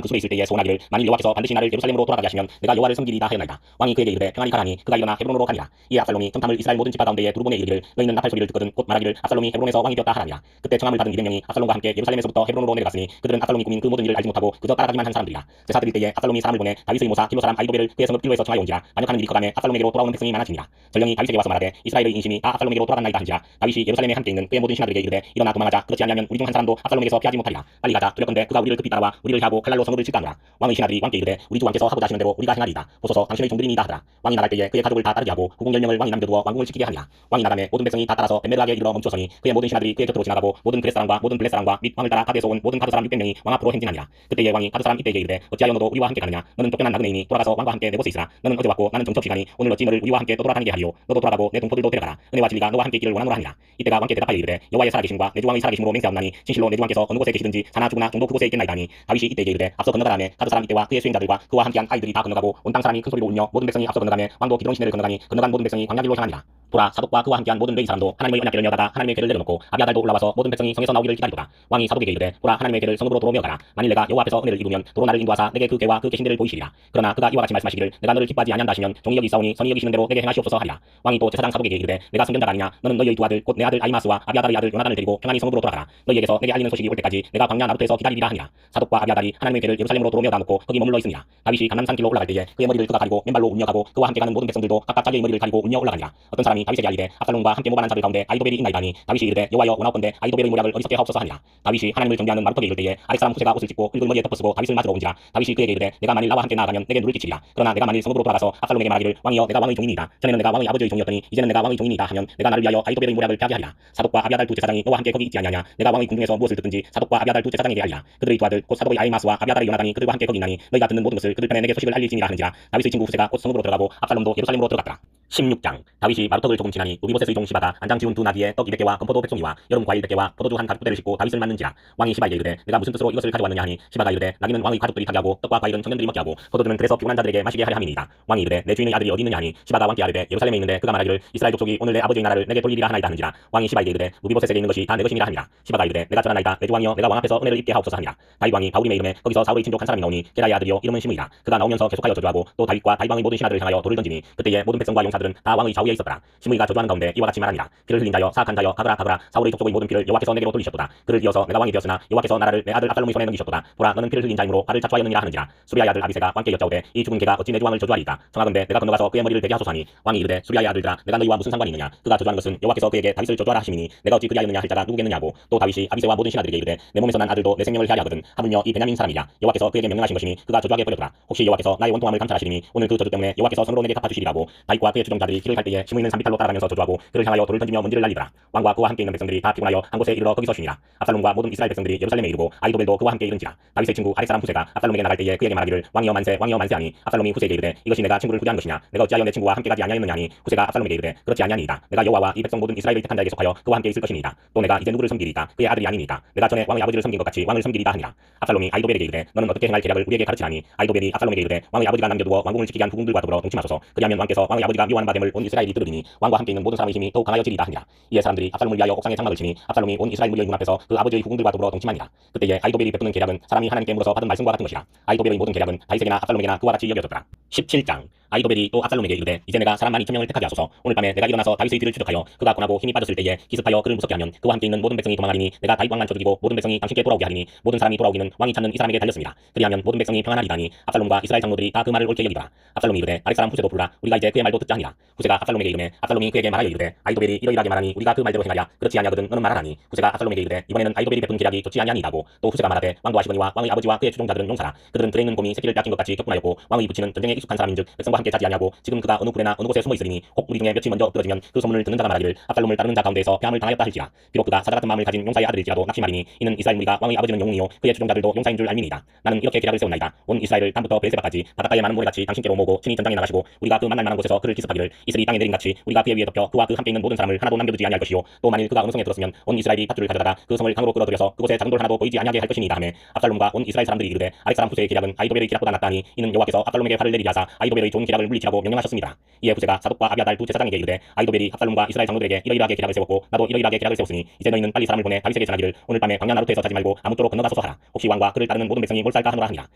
그술에 있을 때에 소원하기를 만일 여호와께서 반드시 나를 예루살렘으로 돌아가게 하시면 내가 여호와를 섬기리이다 하였나이다. 왕이 그에게 이르되 평안히 가라니 그가 일어나 헤브론으로 가니라. 이에 압살롬이 정탐을 이스라엘 모든 지파 가운데에 두루 보내 이르기를 너희는 나팔 소리를 듣거든 곧 말하기를 압살롬이 헤브론에서 왕이 되었다 하라니라. 그때 청함을 받은 200명이 압살롬과 함께 예루살렘에서부터 헤브론으로 내려갔으니 그들은 압살롬이 꾸민 그 모든 일을 알지 못하고 그저 따라가기만 한 사람들이라. 제사 드릴 때에 압살롬이 사람을 보내 다윗의 모사 길로 사람 아히도벨을 그의 성읍 길로에서 청하여 온지라. 반역하는 일이 커가며 압살롬에게로 돌아오는 백성이 많아지니라. 전령이 다윗에게 와서 말하되 이스라엘의 인심이 다 압살롬에게로 돌아갔나이다 한지라. 다윗이 예루살렘에 함께 있는 그의 모든 신하들에게 이르되 일어나 도망하자. 그렇지 아니하면 우리 중 한 사람도 압살롬에게서 피하지 못하리라. 빨리 가자. 두렵건대 그가 우리를 급히 따라와 우리를 향하고 칼날로 성읍을 칠까 하노라. 왕의 신하들이 왕께 이르되 우리 주 왕께서 하고자 하시는 대로 우리가 행하리이다. 보소서 당신의 종들이니이다 하더라. 왕이 나갈 때에 그의 가족을 다 따르게 하고 후궁 10명을 왕이 남겨두어 왕궁을 지키게 하니라. 왕이 나가매 모든 백성이 다 따라서 벤메르하게 이르러 멈추었으니 그의 모든 신하들이 그의 곁으로 지나가고 모든 그렛 사람과 모든 블렛 사람과 및 왕을 따라 가드에서 온 모든 가드 사람 600명이 왕 앞으로 행진하니라. 그때에 왕이 가드 사람 이때에게 이르되 어찌하여 너도 우리와 함께 가느냐. 너는 쫓겨난 나그네이니 돌아가서 왕과 함께 내 곳에 있으라. 너는 어제 왔고 나는 정첩 시간이 오늘 어찌 너를 우리와 함께 떠돌아다니게 하리요. 너도 돌아가고 내 동포들도 데려가라. 은혜와 진리가 너와 함께 있기를 원하노라 하니라. 이때가 왕께 대답하여 이르되 여호와의 살아계심과 내 주 왕의 살아계심으로 맹세하옵나니 진실로 내 주 왕께서 어느 곳에 계시든지 사나 죽으나 종도 그곳에 있겠나이다 하니 다윗이 이때에게 이르되 앞서 건너가라매 가드 사람 이때와 그의 수행자들과 그와 함께한 아이들이 다 건너가고 온 땅 사람이 큰 소리로 울며 모든 백성이 앞서 건너가매 왕도 기드론 시내를 건너가니 건너간 모든 백성이 광야길로 향하니라. 보라 사독과 그와 함께한 모든 레위 사람도 하나님의 언약궤를 메어다가 하나님의 궤를 내려놓고 아비아달도 올라와서 모든 백성이 성에서 나오기를 기다리도다. 왕이 사독에게 이르되 보라 하나님의 궤를 성읍으로 도로 메어가라. 만일 내가 여호와 앞에서 은혜를 입으면 도로 나를 인도하사 내게 그 궤와 그 계신대를 보이시리라. 그러나 그가 이와 같이 말씀하시기를 내가 너를 기뻐하지 아니한다 하시면 종이 여기 있사오니 선이 여기시는 대로 내게 행하시옵소서 하리라. 왕이 또 제사장 사독에게 이르되 내가 선견자가 아니냐. 너는 너희의 두 아들 곧 내 아들 아히마스와 아비아달의 아들 요나단을 데리고 평안히 성읍으로 돌아가라. 너희에게서 내게 알리는 소식이 올 때까지 내가 광야 나루트에서 기다리리라 하니라. 사독과 아비아달이 하나님의 궤를 예루살렘으로 도로 메어다 놓고 거기 머물러 있으니라. 다윗이 감람산 길로 올라갈 때에 그의 머리를 그가 가리고 맨발로 울며 가고 그와 함께 가는 모든 백성들도 각각 자기의 머리를 가리고 울며 올라가니라. 어떤 사람이 다윗에게 알리되 압살롬과 함께 모반한 자들 가운데 아히도벨이 있나이다 하니 다윗이 이르되 여호와여 원하옵건대 아히도벨의 모략을 어리석게 하옵소서 하니라. 다윗이 하나님을 경배하는 마루턱에 이를 때에 아랫사람 후세가 옷을 찢고 흙을 머리에 덮어쓰고 다윗을 맞으러 온지라. 다윗이 그에게 이르되 내가 만일 나와 함께 나아가면 내게 누를 끼치리라. 그러나 내가 만일 성읍으로 돌아가서 압살롬에게 말하기를 왕이여 내가 왕의 종이니이다. 전에는 내가 왕의 아버지의 종이었더니 이제는 내가 왕의 종이니이다 하면 내가 나를 위하여 아히도벨의 모략을 펴게 하리라. 사독과 아비아달 두 제사장이 너와 함께 거기 있지 아니하냐. 내가 왕의 궁중에서 무엇을 듣든지 사독과 아비아달 두 제사장에게 알리라. 그들의 두 아들 곧 사독의 아히마스와 아비아달의 요나단이 그들과 함께 거기 있나니 너희가 듣는 모든 것을 그들 편에 내게 소식을 알릴지니라 하는지라. 다윗의 친구 후세가 곧 성읍으로 들어가고 압살롬도 예루살렘으로 들어갔더라. 16장. 다윗이 마루턱을 조금 지나니 우비보셋의 종 시바가 안장 지운 두 나귀에 떡 200개와 건포도 100송이와 여름 과일 100개와 포도주 한 가죽부대를 싣고 다윗을 맞는지라. 왕이 시바에게 이르되 내가 무슨 뜻으로 이것을 가져왔느냐 하니 시바가 이르되 나귀는 왕의 가족들이 타게 하고 떡과 과일은 청년들이 먹게 하고 포도주는 그래서 피곤한 자들에게 마시게 하려 함이니이다. 왕이 이르되 내 주인의 아들이 어디 있느냐 하니 시바가 왕께 아뢰되 예루살렘에 있는데 그가 말하기를 이스라엘 족속이 오늘 내 아버지의 나라를 내게 돌리리라 하나이다 하는지라. 왕이 시바에게 이르되 우비보셋에게 있는 것이 다 내 것이니라 하니라. 시바가 이르되 내가 전하나이다. 내 주 왕이여 내가 왕 앞에서 은혜를 입게 하옵소서 하니라. 다윗 왕이 바울임의 이름에 거기서 사울의 친족 한 사람이 나오니 게라의 아들이요 이름은 시므이라. 그가 나오면서 계속하여 저주하고 또 다윗과 다윗 왕의 모든 신하들을 향하여 돌을 던지니 그때에 모든 백성과 용사들은 다 왕의 좌우에 있었더라. 시므이가 저주하는 가운데 이와 같이 말하니라. 피를 흘린 자여 사악한 자여 가거라 가거라. 사울의 족속의 모든 피를 여호와께서 내게로 돌리셨도다. 그를 이어서 내가 왕이 되었으나 여호와께서 나라를 내 아들 압살롬의 손에 넘기셨도다. 보라 너는 피를 흘린 자이므로 발을 자초하였느니라 하는지라. 수리아의 아들 아비새가 왕께 여짜오되 이 죽은 개가 어찌 내 주 왕을 저주하리까. 청하건대 내가 건너가서 그의 머리를 베게 하소서 하니 왕이 이르되 수리아의 아들들아 내가 너희와 무슨 상관이 있느냐. 그가 저주하는 것은 여호와께서 그에게 다윗을 저주하라 하시니 내가 어찌 그리하였느냐 할 자가 누구겠느냐고. 또 다윗이 아비새와 모든 신하들에게 이르되 내 몸에서 난 아들도 내 생명을 해하려 하거든. 하물며 이 베냐민 사람이랴. 여호와께서 그에게 명령하신 것이니 그가 저주하게 버렸더라. 혹시 여호와께서 나의 원통함을 감찰하시리니 오늘 그 저주 때문에 여호와께서 성으로 내게 갚아주시리라고. 다윗과 그의 추종자들이 길을 갈 때에 시무 있는 산비탈로 따라가면서 저주하고 그를 향하여 돌을 던지며 먼지를 날리더라. 왕과 그와 함께 있는 백성들이 다 피곤하여 한 곳에 이르러 거기서 쉬니라. 압살롬과 모든 이스라엘 백성들이 예루살렘에 이르고 아이도벨도 그와 함께 이른지라. 다윗의 친구 아렉 사람 후세가 압살롬에게 나갈 때에 그에게 말하기를 왕이여 만세 하니 압살롬이 후세에게 이르되 이것이 내가 친구를 후대한 것이냐 내가 어찌하여 내 친구와 함께 가지 아니하였느냐 하니 후세가 압살롬에게 이르되 그렇지 아니하니이다. 내가 여호와와 이 백성 모든 이스라엘을 택한 자에게 속하여 그와 함께 있을 것이니이다. 또 내가 이제 누구를 섬기리이까 그의 아들이 아니니이까 내가 전에 왕의 아버지를 섬긴 것 같이 왕을 섬기리이다 하니라. 압살롬이 아이도벨에게 이르되 너는 어떻게 행할 계략을 우리에게 가르치라니. 아이도벨이 압살롬에게 이르되 왕의 아버지가 남겨두어 왕궁을 지키게 한 후궁들과 더불어 동침하소서. 그리하면 왕께서 왕의 아버지가 미워하는 바됨을 온 이스라엘이 들으리니 왕과 함께 있는 모든 사람의 힘이 더욱 강하여지리이다 하니라. 이에 사람들이 압살롬을 위하여 옥상에 장막을 치니 압살롬이 온 이스라엘 무리의 눈앞에서 그 아버지의 후궁들과 더불어 동침하니라. 그때에 아이도벨이 베푸는 계략은 사람이 하나님께 물어서 받은 말씀과 같은 것이라. 아이도벨의 모든 계략은 다윗에게나 압살롬에게나 그와 같이 여겨졌더라. 17장. 아이도벨이 또 압살롬에게 이르되 이제 내가 사람 12,000명을 택하게 하소서. 오늘 밤에 내가 일어나서 다윗의 뒤를 추적하여 그가 권하고 힘이 빠졌을 때에 기습하여 그를 무섭게 하면 그와 함께 있는 모든 백성이 도망하리니 내가 다윗 왕만 쳐죽이고 모든 백성이 당신께 돌아오게 하리니 모든 사람이 돌아오기는 왕이 찾는 이 사람에게 달렸습니다. 그리하면 모든 백성이 평안하리다니 압살롬과 이스라엘 장로들이 다 그 말을 옳게 여기더라. 압살롬이 이르되 아렉 사람 후세도 부르라. 우리가 이제 그의 말도 듣자 하니라. 후세가 압살롬에게 이르매 압살롬이 그에게 말하여 이르되 아이도벨이 이러이러하게 말하니 우리가 그 말대로 행하랴. 그렇지 아니하거든 너는 말하라니. 후세가 압살롬에게 이르되 이번에는 아이도벨이 베푼 계략이 좋지 아니하니이다고. 또 후세가 말하되 왕도 아시거니와 왕의 아버지와 그의 추종자들은 용사라. 그들은 들에 있는 곰이 새끼를 뺏긴 것 같이 격분하였고 왕의 부친은 전쟁에 익숙한 사람인즉 백성과 함께 자지 아니하고 지금 그가 어느 굴에나 어느 곳에 숨어 있으리니 혹 우리 중에 몇이 먼저 엎드러지면 그 소문을 듣는 자가 말하기를 압살롬을 따르는 자 가운데에서 패함을 당하였다 할지라. 비록 그가 사자 같은 마음을 가진 용사의 아들일지라도 낙심하리니 이는 이스라엘 무리가 왕의 아버지는 영웅이요 그의 추종자들도 용사인 줄 알미니이다. 나는 이렇게 계략을 세웠나이다. 온 이스라엘을 단부터 베르세바까지 바닷가에 많은 모래같이 당신께로 모으고 친히 전장에 나가시고 우리가 그 만날 만한 곳에서 그를 기습하기를 이슬이 땅에 내린같이 우리가 그의 위에 덮여 그와 그 함께 있는 모든 사람을 하나도 남겨두지 아니할 것이요 또 만일 그가 어느 성에 들었으면 온 이스라엘이 밧줄을 가져다가 그 성을 강으로 끌어들여서 그곳에 작은 돌 하나도 보이지 아니하게 할 것이니이다 하매 압살롬과 온 이스라엘 사람들이 이르되 아렉 사람 후세의 계략은 아이도벨의 계략보다 낫다니 이는 여호와께서 압살롬에게 화를 내리게 하사 아이도벨의 좋은 계략을 물리치라고 명령하셨습니다. 이에 후세가 사독과 아비아달 두 제사장에게 이르되 아이도벨이 압살롬과 이스라엘 장로들에게 이러이러하게 계략을 세웠고 나도 이러이러하게 계략을 세웠으니 이제 너희는 빨리 사람을 보내 다윗에게 전하기를 오늘 밤에 광야 나루트에서 자지 말고 아무쪼록 건너가소서 하라. 혹시 왕과 그를 따르는 모든 백성이 몰살까 하노라 하니라.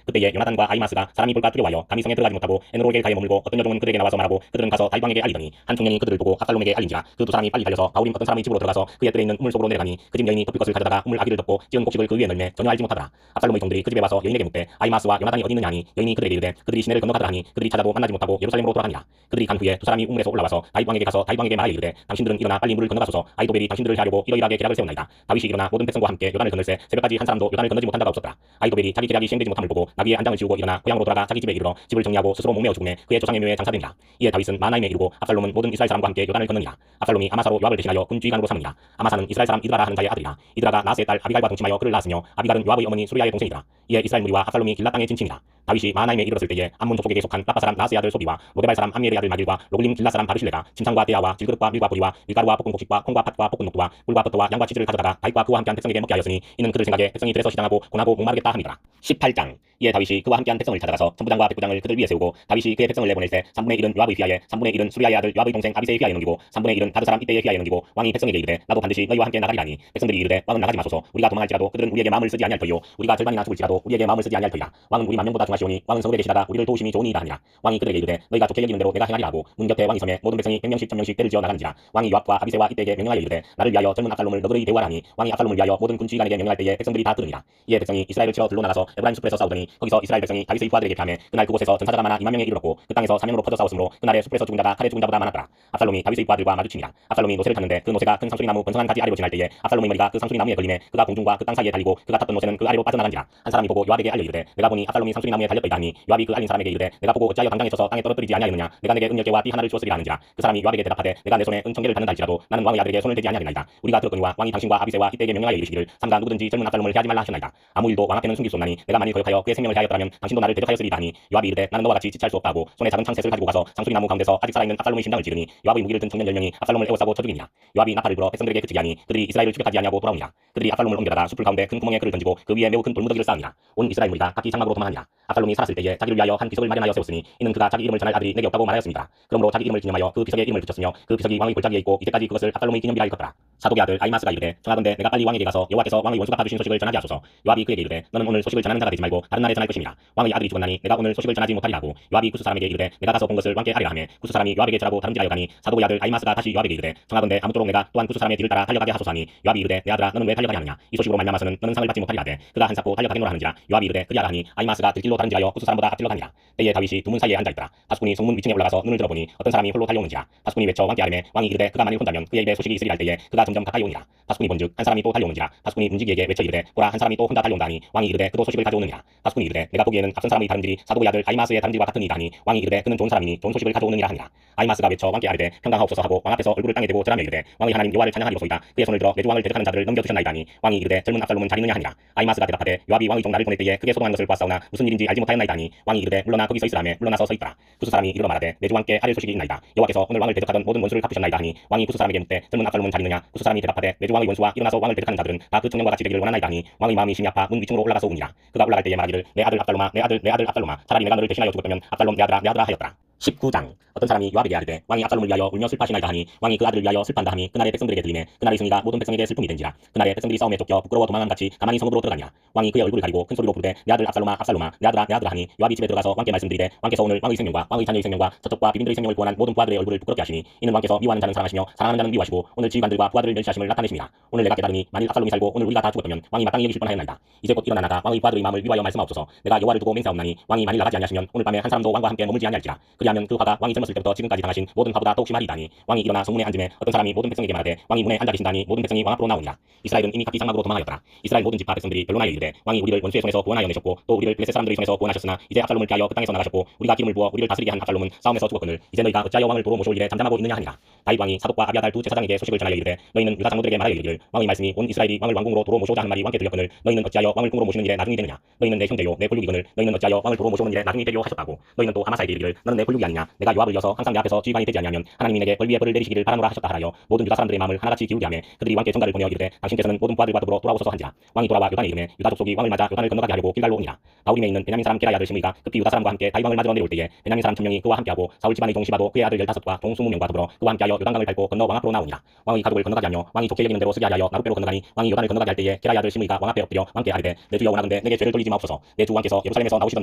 그때에 요나단과 아히마스가 사람이 볼까 두려워하여 감히 성에 들어가지 못하고 에너로겔 가에 머물고 어떤 여종은 그들에게 나와서 말하고 그들은 가서 다윗 왕에게 알리더니 한 청년이 그들을 보고 압살롬에게 알린지라. 그 두 사람이 빨리 달려서 바울임 어떤 사람의 집으로 들어가서 그의 뜰에 있는 우물 속으로 내려가니 그 집 여인이 덮을 것을 가져다가 우물 아기를 덮고 지은 곡식을 그 위에 널매 전혀 알지 못하더라. 압살롬의 종들이 그 집에 와서 여인에게 묻되 아히마스와 요나단이 어디 있느냐 하니 여인이 그들에게 이르되 그들이 시내를 건너가더라 하니 그들이 찾아도 만나지 못하고 예루살렘으로 돌아가니라. 그들이 간 후에 두 사람이 우물에서 올라와서 다윗 왕에게 가서 다윗 왕에게 말하여 이르되 당신들은 일어나 빨리 물을 건너가소서. 아이도벨이 당신들을 하려고 이러이러하게 계략을 세웠나이다. 다윗이 일어나 모든 백성과 함께 요단을 건널새 새벽까지 한 사람도 요단을 건너지 못한 자가 없었더라. 아이도벨이 자기 계략이 시행되지 못함을 보고 나귀의 안장을 지우고 일어나 고향으로 돌아가 자기 집에 이르러 집을 정리하고 스스로 목매어 죽음에 그의 조상의 묘에 장사되니라. 이에 다윗은 마하나임에 이르고 압살롬은 모든 이스라엘 사람과 함께 요단을 건너니라. 압살롬이 아마사로 요압을 대신하여 군주의관으로 삼으니라. 아마사는 이스라엘 사람 이드라라 하는 자의 아들이라. 이드라가 나스의 딸 아비갈과 동침하여 그를 낳았으며 아비갈은 요압의 어머니 수리아의 동생이더라. 이에 이스라엘 무리와 압살롬이 길라 땅에 진침이라. 다윗이 마하나임에 이르렀을 때에 암몬 족속에게 속한 라파 사람 나스의 아들 소비와 로데발 사람 함미엘의 아들 마길과 로글림 길라 사람 바르실레가 침상과 대야와 질그릇과 밀과 보리와 밀가루와 볶은 곡식과 콩과 팥과 볶은 녹두와 물과 버터와 양과 치즈를 가져다가 다윗과 그와 함께한 백성에게 먹게 하였으니 이는 그들 생각에 백성이 들에서 시장하고 고나고 목마르겠다 함이더라. 18장. 이에 다윗이 그와 함께한 백성을 찾아가서 천부장과 백부장을 그들 위에 세우고 다윗이 그의 백성을 내보낼 때 3분의 1은 요압의 휘하에 3분의 1은 수리아의 아들 요압의 동생 아비새의 휘하에 넘기고 3분의 1은 가드 사람 이때의 휘하에 넘기고 왕이 백성에게 이르되 나도 반드시 너희와 함께 나가리라니. 백성들이 이르되 왕은 나가지 마소서. 우리가 도망할지라도 그들은 우리에게 마음을 쓰지 아니할 터이요 우리가 절반이나 죽을지라도 우리에게 마음을 쓰지 아니할 터이라. 왕은 우리 만명보다 중하시오니 왕은 서울에 계시다가 우리를 도우심이 좋으니이다 하니라. 왕이 그들에게 이르되 너희가 좋게 여기는 대로 내가 행하리라 하고 문 곁에 왕이 섬에 모든 백성이 100명씩 1000명씩 때를 지어 나가는지라. 왕이 요압과 아비새와 이때에게 명령하여 이르되 나를 위하여 젊은 압살롬을 너그러이 대우하라니. 왕이 압살롬을 위하여 모든 군주의관에게 명령할 때에 백성들이 다 들으니라. 이에 백성이 이스라엘을 치러 들로 나가서 에브라임 숲에서 싸우더니 거기서 이스라엘 백성이 다윗의 부하들에게 패하매 그날 그곳에서 전사자가 많아 2만명에 이르렀고 그 땅에서 사명으로 퍼져 싸웠으므로 그날에 숲에서 죽은 자가 칼에 죽은 자보다 많았더라. 압살롬이 다윗의 부하들과 마주치니라. 압살롬이 노새를 탔는데 그 노새가 큰 상수리 나무 번성한 가지 아래로 지날 때에 압살롬의 머리가 그 상수리 나무에 걸리매 그가 공중과 그 땅 사이에 달리고 그가 탔던 노새는 그 아래로 빠져나간지라. 한 사람이 보고 요압에게 알려 이르되 내가 보니 압살롬이 상수리 나무에 달렸더이다 하니 요압이 그 알린 사람에게 이르되 내가 보고 어찌하여 당장에 쳐서 땅에 떨어뜨리지 아니하였느냐. 내가 내게 은 10개와 띠 하나를 주었으리라 하는지라. 그 사람이 요압에게 대답하되 내가 내 손에 은 1000개를 받는다 할지라도 나는 왕의 아들에게 손을 대지 아니하겠나이다. 우리가 들었거니와 왕이 당신과 아비새와 이때에게 명령하여 이르시기를 삼가 누구든지 젊은 압살롬을 해하지 말라 하셨나이다. 아무 일도 왕 앞에는 숨길 수 없나니 내가 만일 거역하여 그의 생명을 해하였다면 당신도 나를 대적하였으리다 하니 요압이 이르되 나는 너와 같이 지체할 수 없다 하고 손에 작은 창셋을 가지고 가서 상수리 나무 가운데서 아직 살아있는 압살롬의 심장을 찌르니 요압의 무기를 든 청년 10명이 압살롬을 에워싸고 쳐 죽이니라. 요압이 나팔을 불어 백성들에게 그치게 하니 그들이 이스라엘을 추격하지 아니하고 돌아오니라. 그들이 압살롬을 옮겨다가 숲을 가운데 큰 구멍에 그를 던지고 그 위에 매우 큰 돌무더기를 쌓으니라. 온 이스라엘 무리가 각기 장막으로 도망하니라. 압살롬이 살았을 때에 자기를 위하여 한 비석을 마련하여 세웠으니 이는 그가 자기 이름을 전할 아들이 내게 없다고 말하였습니다. 그러므로 자기 이름을 기념하여 그 비석에 이름을 붙였으며 그 비석이 왕의 골짜기에 있고 이때까지 그것을 압살롬의 기념비라 일컫더라. 사독의 아들 아히마스가 이르되 청하건대 내가 빨리 왕에게 가서 여호와께서 왕의 원수가 받으신 소식을 전하게 하소서. 요압이 그에게 이르되 너는 오늘 소식을 전하는 자가 되지 말고 다른 날에 전할 것입니다. 왕의 아들이 죽었나니 내가 오늘 소식을 전하지 못하리라 하고 요압이 구스 사람에게 이르되 내가 가서 본 것을 왕께 아뢰라 하매 구스 사람이 요압에게 전하고 다름질하여 가니 사독의 아들 아히마스가 다시 요압에게 이르되 청하건대 아무쪼록 내가 또한 구스 사람의 뒤를 따라 달려가게 하소서 하니 요압이 이르되 내 아들아 너는 왜 달려가냐 하느냐. 이 소식으로 말미암아서는 너는 상을 받지 못하리라 하되 그가 한사코 달려가겠노라 하는지라. 요압이 이르되 그리하라 하니 아히마스가 들길로 다른지라여 구스 사람보다 앞질러 다니라. 때에 다윗이 두 문 사이에 앉아있더라. 파수꾼이 성문 위층에 올라가서 눈을 들어보니 어떤 사람이 홀로 달려오는지라. 파수꾼이 외쳐 왕께 아뢰매 왕이 이르되 그가 만일 혼자면 그의 입에 소식이 있으리 할 때에 그가 점점 가까이 오니라. 파수꾼이 본즉 한 사람이 또 달려오는지라. 파수꾼이 문지기에게 외쳐 이르되 보라 한 사람이 또 혼자 달려온다 하니 왕이 이르되 그도 소식을 가져오느니라. 파수꾼이 이르되 내가 보기에는 앞선 사람이 다름질이 사도의 아들 아히마스의 다름질과 같으니이다 하니 왕이 이르되 그는 좋은 사람이니 좋은 소식을 가져오느니라 하니라. 아히마스가 외쳐 왕께 아뢰되 평강하옵소서 하고 왕 앞에서 얼굴을 땅에 대고 절하며 이르되 왕의 하나님 여호와를 찬양하리로소이다. 그의 손을 들어 내 주 왕을 대적하는 자들을 넘겨주셨나이다 하니 왕이 이르되 젊은 압살롬은 잘 있느냐 하니라. 아히마스가 대답하되 요압이 왕의 종 나를 보낼 때에 크게 소동한 것을 보았사오나 무슨 일인지 알지 못하였나이다 하니 왕이 이르되 물러나 거기 서 있으라며 물러나서 서 있더라. 구스 사람이 이르러 말하되 내 주 왕께 아뢰 소식이 있나이다. 여호와께서 오늘 왕을 대적하던 모든 원수를 갚으셨나이다 하니 왕이 구스 사람에게 묻되 젊은 압살롬은 잘 있느냐. 구스 사람이 대답하되 내 주 왕의 원수와 일어나서 왕을 대적하는 자들은 다 그 청년과 같이 되기를 원하나이다 하니 왕의 마음이 심히 아파 문 위층으로 올라가서 우니라. 그가 올라갈 때에 말하기를 내 아들 압살롬아 내 아들 압살롬아 차라리 내가 너를 대신하여 죽었다면 압살롬 내 아들아 하였더라. 19장 어떤 사람이 요압에게 아뢰되 왕이 압살롬을 위하여 울며 슬퍼하시나이다 하니 왕이 그 아들을 위하여 슬퍼한다 하니 그날의 백성들에게 들리매 그날의 승리가 모든 백성에게 슬픔이 된지라. 그날의 백성들이 싸움에 쫓겨 부끄러워 도망함같이 가만히 성읍으로 들어가니라. 왕이 그의 얼굴을 가리고 큰 소리로 부르되 내 아들 압살롬아 압살롬아 내 아들아 하니 요압이 집에 들어가서 왕께 말씀드리되 왕께서 오늘 왕의 생명과 왕의 자녀의 생명과 서쪽과 비빈들의 생명을 구원한 모든 부하들의 얼굴을 부끄럽게 하시니 이는 왕께서 미워하는 자는 사랑하시며 사랑하는 자는 미워하시고 오늘 지휘관들과 부하들을 멸시하심을 나타내심이라. 오늘 내가 깨달으니 만일 압살롬이 살고 오늘 우리가 다 죽었다면 왕이 마땅히 여기실 뻔하였나이다. 이제 곧 일어나 나가 왕의 부하들의 마음을 위하여 말씀하옵소서. 내가 여호와를 두고 맹세하옵나니 왕이 만일 나가지 아니하시면 오늘 밤에 한 사람도 왕과 함께 머물지 아니할지라. 그리하면 그 화가 왕이 젊었을 때부터 지금까지 당하신 모든 화보다 더욱 심하리이다니. 왕이 일어나 성문에 앉음에 어떤 사람이 모든 백성에게 말하되 왕이 문에 앉아 계신다니 모든 백성이 왕 앞으로 나오니라. 이스라엘은 이미 각기 장막으로 도망하였더라. 이스라엘 모든 지파 백성들이 변론하여 이르되 왕이 우리를 원수의 손에서 구원하여 내셨고 또 우리를 블레셋 사람들의 손에서 구원하셨으나 이제 압살롬을 피하여 그 땅에서 나가셨고 우리가 기름을 부어 우리를 다스리게 한 압살롬은 싸움에서 죽었거늘 이제 너희가 어찌하여 왕을 도로 모셔올 일에 잠잠하고 있느냐 하니라. 다윗 왕이 사독과 아비아달 두 제사장에게 소식을 전하여 이르되 너희는 유다 장로들에게 말하여 이르기를 왕의 말씀이 온 이스라엘이 왕을 왕궁으로 도로 모셔오자 하는 말이 왕께 들렸거늘 너희는 어찌하여 왕을 궁으로 모시는 일에 나중이 되느냐. 너희는 내 형제요 내 골육이거늘 너희는 어찌하여 왕을 도로 모셔오는 일에 나중이 되려 하셨다고. 너희는 또 아마사에게 이르기를 너는 내 골육이 아니냐. 내가 요압을 이어서 항상 내 앞에서 지휘관이 되지 아니하면 하나님이 내게 벌 위에 벌을 내리시기를 바라노라 하셨다 하라여 모든 유다 사람들의 마음을 하나같이 기울게 하며 그들이 왕께 전가를 보내어 이르되 당신께서는 모든 부하들과 더불어 돌아오소서 한지라. 왕이 돌아와 요단에 이르매 유다 족속이 왕을 맞아 요단을 건너가게 하려고 길갈로 오니라. 바울임에 있는 베냐민 사람 게라의 아들 시므이가 급히 유다 사람과 함께 다윗 왕을 맞으러 내려올 때에 베냐민 사람 1000명이 그와 함께하고 사울 집안의 종 시바도 그의 아들 15과 종 20명과 더불어 그와 함께하여 요단강을 밟고 건너 왕 앞으로 나오니라. 왕의 가족을 건너가게 하며 왕이 좋게 여기는 대로 쓰게 하여 나룻배로 건너가니 왕이 요단을 건너가게 할 때에 게라의 아들 시므이가 왕 앞에 엎드려 왕께 아뢰되 내 주여 원하건대 내게 죄를 돌리지 마옵소서. 내 주 왕께서 예루살렘에서 나오시던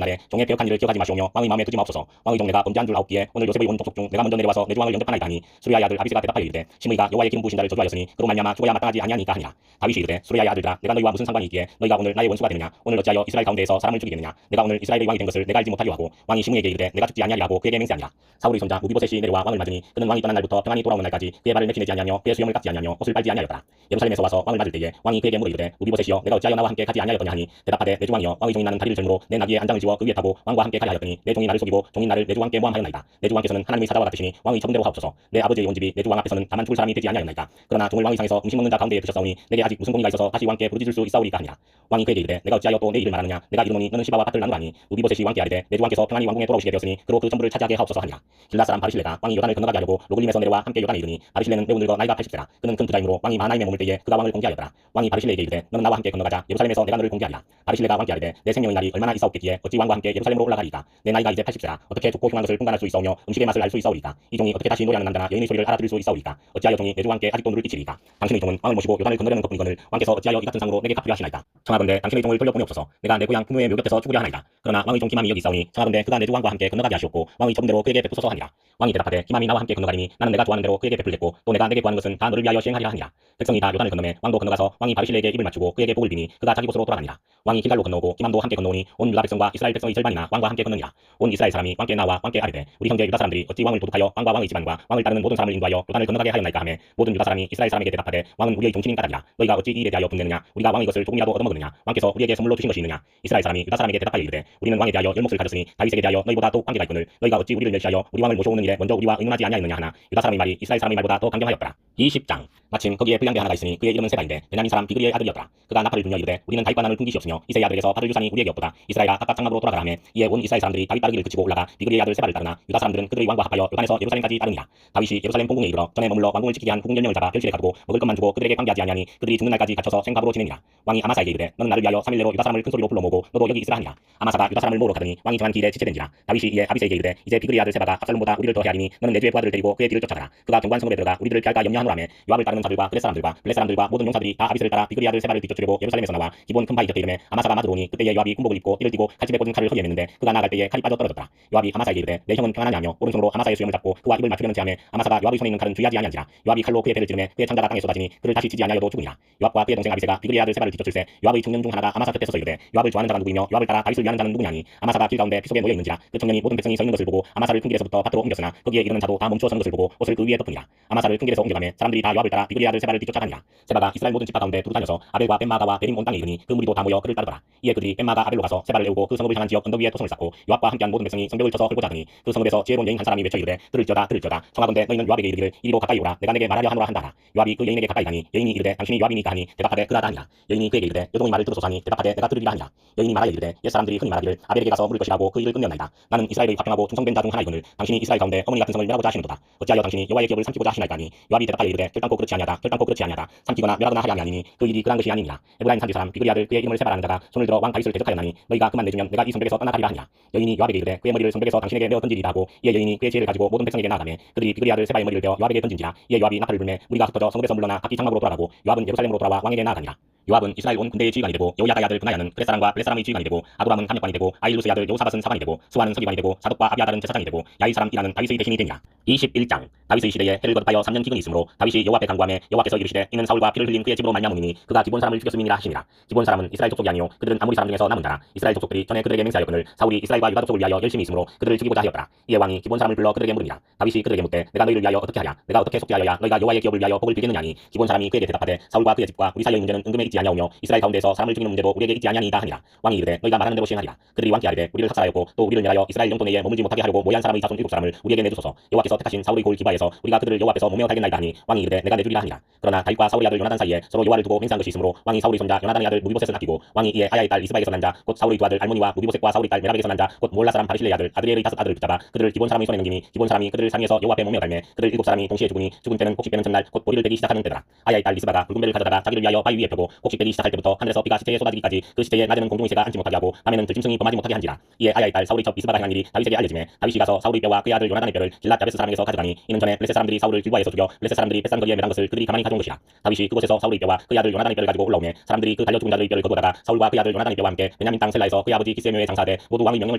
날에 종의 배역한 일을 기억하지 마시오며 왕의 마음에 두지 마옵소서. 왕의 종 내가 범죄한 줄 아옵기에 오늘 요셉의 온 족속 중 내가 먼저 내려와서 내 주 왕을 영접하나이다 하니 수르야의 아들 아비새가 대답하여 이르되 시므이가 여호와의 기름 부으신 자를 저주하였으니 그로 말미암아 죽어야 마땅하지 아니하니까 하니라. 다윗이 이르되 수르야의 아들들아 내가 너희와 무슨 상관이 있기에 너희가 오늘 나의 원수가 되느냐. 오늘 어찌하여 이스라엘 가운데에서 사람을 죽이겠느냐. 내가 오늘 이스라엘의 왕이 된 것을 내가 알지 못하려 하고 왕이 시므에게 이르되 내가 죽지 아니하리 하고 그에게 맹세하니라. 사울의 손자 무비보셋이 내려와 왕을 맞으니 그는 왕이 떠난 날부터 평안히 돌아오는 날까지 그의 발을 내치내지 아니하며 그의 수염을 깎지 아니하며 옷을 빨지 아니하였더라. 예루살렘에서 와서 왕을 맞을 때에 왕이 그에게 물어 이르되 무비보셋이여 내가 어찌하여 나와 함께 가지 아니하였더냐 하니 대답하되 내 주 왕이여 왕의 종이 나는 다리를 절므로 내 나귀에 안장을 지워 그 위에 타고 왕과 함께 가려 하였더니 내 종이 나를 속이고 종이 나를 내 주 왕께 모함하였나이다. 내 주 왕께서는 하나님의 사자와 같으시니 왕의 처분대로 하옵소서. 내 아버지의 온 집이 내 주 왕 앞에서는 다만 죽을 사람이 되지 아니하였나이다. 그러나 종을 왕의 상에서 음식 먹는 자 가운데에 두셨사오니 내게 아직 무슨 공의가 있어서 다시 왕께 부르짖을 수 있사오리까 하니라. 왕이 그에게 이르되 내가 어찌하여 또 내 일을 말하느냐. 내가 이르노니 너는 시바와 밭을 나누라니. 무비보셋이 왕께 아뢰되 내 주 왕께서 평안히 왕궁에 돌아오시게 되었으니 그로 그 전부를 차지하게 하옵소서 하니라. 길라 사람 바르실레가 왕이 요단을 건너가게 하려고 로글림에서 내려와 함께 요단에 이르니 바르실레는 매우 늙어 나이가 80세라. 그는 큰 부자이므로 왕이 마하나임에 머물 때에 그가 왕을 공개하였더라. 왕이 바르실레에게 이르되 너는 나와 함께 건너가자. 예루살렘에서 내가 너를 공개하리라. 바르실레가 왕께 아뢰되 내 생명의 날이 얼마나 있사옵겠기에 어찌 왕과 함께 예루살렘으로 올라가리까. 내 나이가 이제 80세라. 어떻게 좋고 흉한 것을 분간할 수 있사오며 음식의 맛을 알 수 있사오리까. 이 종이 어떻게 다시 노래하는 남자나 여인의 소리를 알아들을 수 있사오리까. 어찌하여 종이 내 주 왕께 아직도 눈을 끼치리까. 당신의 종은 왕을 모시고 요단을 건너려는 것뿐이거늘 왕께서 어찌하여 이 같은 상으로 내게 갚으려 하시나이까. 청하건대 당신의 종을 돌려보내옵소서. 내가 내 고향 부모의 묘 곁에서 죽으려 하나이다. 그러나 왕의 종 기맘이 여기 있사오니 청하건대 그가 내 주 왕과 함께 건너가게 하시옵고 왕의 처분대로 그에게 베푸소서 하니라. 왕이 대답하되 기맘이 나와 함께 건너가리니 나는 내가 좋아하는 대로 그에게 베풀겠고 또 내가 내게 구하는 것은 다 너를 위하여 시행하리라 하니라. 백성이 다 요단을 건너매 왕도 건너가서 왕이 바르실레에게 입을 맞추고 그에게 복을 비니 그가 자기 곳으로 돌아가니라. 왕이 길갈로 건너오고 기맘도 함께 건너오니 온 유다 백성과 이스라엘 백성의 절반이나 왕과 함께 건너니라. 온 이스라엘 사람이 왕께 나와 왕께 아뢰되 우리 형제 유다 사람들이 어찌 왕을 도둑하여 왕과 왕의 집안과 왕을 따르는 모든 사람을 인도하여 요단을 건너가게 하였나이까 하매 모든 유다 사람이 이스라엘 사람에게 대답하되 왕은 우리의 종신인 까닭이라. 너희가 어찌 이 일에 대하여 분내느냐. 우리가 왕의 것을 조금이라도 얻어먹느냐. 왕께서 우리에게 선물로 주신 것이 있느냐. 이스라엘 사람이 유다 사람에게 대답하여 이르되 우리는 왕에 대하여 열목을 가졌으니 다윗에게 대하여 너희보다 더 관계가 있거늘 너희가 어찌 우리를 멸시하여 우리 왕을 모셔오는 일에 먼저 우리와 의논하지 아니하였느냐 하나 유다 사람의 말이 이스라엘 사람의 말보다 더 강경하였더라. 20장 마침 거기에 불량배 하나가 있으니 그의 이름은 세바인데 베냐민 사람 비그리의 아들이었더라. 그가 나팔을 불며 이르되 우리는 다윗과 나눌 분깃이었으며 이새의 아들에게서 받을 유산이 우리에게 없도다. 이스라엘아 각각 장막으로 돌아가라 하매 이에 온 이스라엘 사람들이 다윗 따르기를 그치고 올라가 비그리의 아들 세바를 따르나 유다 사람들은 그들의 왕과 합하여 요단에서 예루살렘까지 따르니라. 다윗이 예루살렘 본궁에 이르러 전에 머물러 왕궁을 지키게 한 궁 10명을 잡아 별실에 가두고 먹을 것만 주고 그들에게 관계하지 아니하니 그들이 죽는 날까지 갇혀서 생갑으로 지내니라. 왕이 아마사에게 이르되 너는 나를 위하여 3일 내로 유다 사람을 큰 소리로 불러 모으고 너도 여기 있으라 하니라. 아마사가 유다 사람을 모으러 가더니 왕이 정한 기일에 지체된지라. 다윗이 이에 아비새에게 이르되 이제 비그리의 아들 세바가 압살롬보다 우리를 더 헤아리니 너는 내 주의 부하들을 데리고 그의 뒤를 쫓아가라. 그가 경관 성읍에 들어가 우리들을 피할까 염려하노라며 요압을 따르는 자들과 그렛 사람들과 블렛 사람들과 모든 용사들이 다 아비새를 따라 비그리의 아들 세바를 뒤쫓으려고 예루살렘에서 나와 기본 큰 바위 곁에 이르매 아마사가 맞으러 오니 그때에 요압이 군복을 입고 띠를 띠고 칼집에 꽂은 칼을 허리에 맸는데 그가 나갈 때에 칼이 빠져 떨어졌더라. 요압이 아마사에게 이르되 내 형은 평안하냐 하며 오른손으로 아마사의 수염을 잡고 그와 입을 맞추려는 제함에 아마사가 요압의 손에 있는 칼은 주의하지 아니한지라. 요압이 칼로 그의 배를 찌르매 그의 창자가 땅에 쏟아지니 그를 다시 치지 아니하여도 죽으니라. 요압과 그의 동생 아비새가 비그리의 아들 세바를 뒤쫓을세 요압의 청년 중 하나가 아마사 곁에 서서 이르되 요압을 좋아하는 자가 누구이며 요압을 따라 다윗을 위하는 자는 누구냐니. 아마사가 길 가운데 피 속에 놓여 있는지라. 그 청년이 모든 백성이 서 있는 것을 보고 아마사를 큰 길에서부터 밭으로 옮겼으나 거기에 이르는 자도 다 멈추어 서는 것을 보고 옷을 그 위에 덮으니라. 아마사를 큰 길에서 옮겨가매 사람들이 다 요압을 따라 비그리의 아들 세바를 뒤쫓아가니라. 세바가 이스라엘 모든 지파 가운데 두루 다녀서 아벨과 벤마가와 베림 온 땅에 이르니 그 무리도 다 모여 그를 따르더라. 이에 그들이 벤마가 아벨로 가서 세바를 애우고 그 성읍을 향한 지역 언덕 위에 토성을 쌓고 요압과 함께한 모든 백성이 성벽을 쳐서 헐고자 하더니 그 성읍에서 지혜로운 여인 한 사람이 외쳐 이르되 들을지어다 청하건대 너희는 요압에게 이르기를 이리로 가까이 오라 내가 내게 말하려 하노라 한다라. 요압이 그 여인에게 가까이 가니 여인이 이르되 당신이 요압이니까 하니 대답하되 그러하다 하니라. 여인이 그에게 이르되 여종의 말을 들으소서 하니 대답하되 내가 들으리라 하니라. 여인이 말하여 이르되 옛 사람들이 흔히 말하기를 아벨에게 가서 물을 것이라고 그 일을 끝내었나이다. 나는 이스라엘의 화평하고 충성된 자 중 하나이거늘 당신이 이스라엘 가운데 어머니 같은 성을 멸하고자 하시는도다. 어찌하여 당신이 여호와의 기업을 삼키고자 하시나이까 하니 요압이 대답하여 이르되 결단코 그렇지 아니하다 삼키거나 멸하거나 하려 아니하니 그 일이 그러한 것이 아니니라. 에브라임 산지 사람 비그리 아들 그의 이름을 세바라는 자가 손을 들어 왕 다윗을 대적하였나니 너희가 그만 내주면 내가 이 성벽에서 떠나가리라 하니라. 여인이 요압에게 이르되 그의 머리를 성벽에서 당신에게 내어 던지리라 하고 이에 여인이 그의 지혜를 가지고 모든 백성에게 나아가매 그들이 비그리 아들 세바의 머리를 베어 요압에게 던진지라. 이에 요압이 나팔을 불매 무리가 흩어져 성읍에서 물러나 각기 장막으로 돌아가고 요압은 예루살렘으로 돌아와 왕에게 나아가니라. 요압은 이스라엘 온 군대의 지휘관이 되고 여호야다의 아들 브나야는 그렛사람과 블렛사람의 지휘관이 되고 아도람은 감역관이 되고 아일루스의 아들 여호사밧은 사관이 되고 스와는 서기관이 되고 사독과 아비아달은 제사장이 되고 야일 사람 이라는 다윗의 대신이 되니라. 21장 다윗의 시대에 해를 거듭하여 3년 기근이 있으므로 다윗이 여호와 앞에 간구하매 여호와께서 이르시되 이는 사울과 피를 흘린 그의 집으로 말미암음이니 그가 기본 사람을 죽였음이니라 하시니라. 기본 사람은 이스라엘 족속이 아니요 그들은 아무리 사람 중에서 남은 자라. 이스라엘 족속들이 전에 그들에게 맹세하였거늘 사울이 이스라엘과 유다 족속을 위하여 열심히 있으므로 그들을 죽이고자 하였더라. 이에 왕이 기본 사람을 불러 그들에게 물으니라. 다윗이 그들에게 묻되 내가 너희를 위하여 어떻게 하랴 내가 어떻게 속죄하여야 너희가 여호와의 기업을 위하여 복을 빌겠느냐니. 기본 사람이 그에게 대답하되 사울과 그의 집과 우리 사이의 문제는 은금에 있지 아니하오며 이스라엘 가운데서 사람을 죽이는 문제도 우리에게 있지 아니하니이다 하니라. 왕이 이르되 너희가 말하는 대로 시행하리라. 그들이 왕께 아뢰되 우리를 삭살하였고 또 우리를 멸하여 이스라엘 영토 내에 머물지 못하게 하려고 모의한 사람의 자손 7사람을 우리에게 내주소서. 여호와께서 택하신 사울의 골 기바에서 우리가 그들을 여호와 앞에서 모며 달겠나이다 하니 왕이 이르되 내가 내주리라 하니라. 그러나 다윗과 사울의 아들 요나단 사이에 서로 여호와를 두고 맹세한 것이 있으므로 왕이 사울의 손자 요나단의 아들 무비보셋을 아끼고 왕이 이에 아야의 딸 리스바에게서 난 자 곧 사울의 두 아들 알모니와 무비보셋과 사울의 딸 메라베에서 난 자 곧 몰라 사람 바르실레의 아들 아드리엘의 5 아들을 붙잡아 그들을 기본 사람의 손에 넘기니 기본 사람이 그들을 상에서 여호와 앞에 모며 달매 그들 7사람이 동시에 죽으니 죽은 때는 곡식 빼는 전날 곧 보리를 베기 시작하는 때더라. 아야의 딸 리스바가 붉은 배를 가져다가 자기를 위하여 바위 위에 펴고 곡식 빼기 시작할 때부터 하늘에서 비가 시체에 쏟아지기까지 그 시체에 낮에는 공중의 새가 앉지 못하게 하고 밤에는 들짐승이 범하지 못하게 한지라. 이에 아야의 딸 사울의 첩 리스바가 행한 일이 다윗에게 알려지매 다윗이 가서 사울의 뼈와 그의 아들 요나단의 뼈를 길랏 야베스 사람에게서 가져가니 이는 전에 블레셋 사람들이 사울을 길바에서 죽여 블레셋 사람들이 벳산 거기에 매단 것을 그들이 가만히 가져온 것이라. 다윗이 그곳에서 사울의 뼈와 그의 아들 요나단의 뼈를 가지고 올라오매 사람들이 그 달려 죽은 자들의 뼈를 거두다가 사울과 그의 아들 요나단의 뼈와 함께 베냐민 땅 셀라에서 그의 아버지 기스에묘에 장사하되 모두 왕의 명령을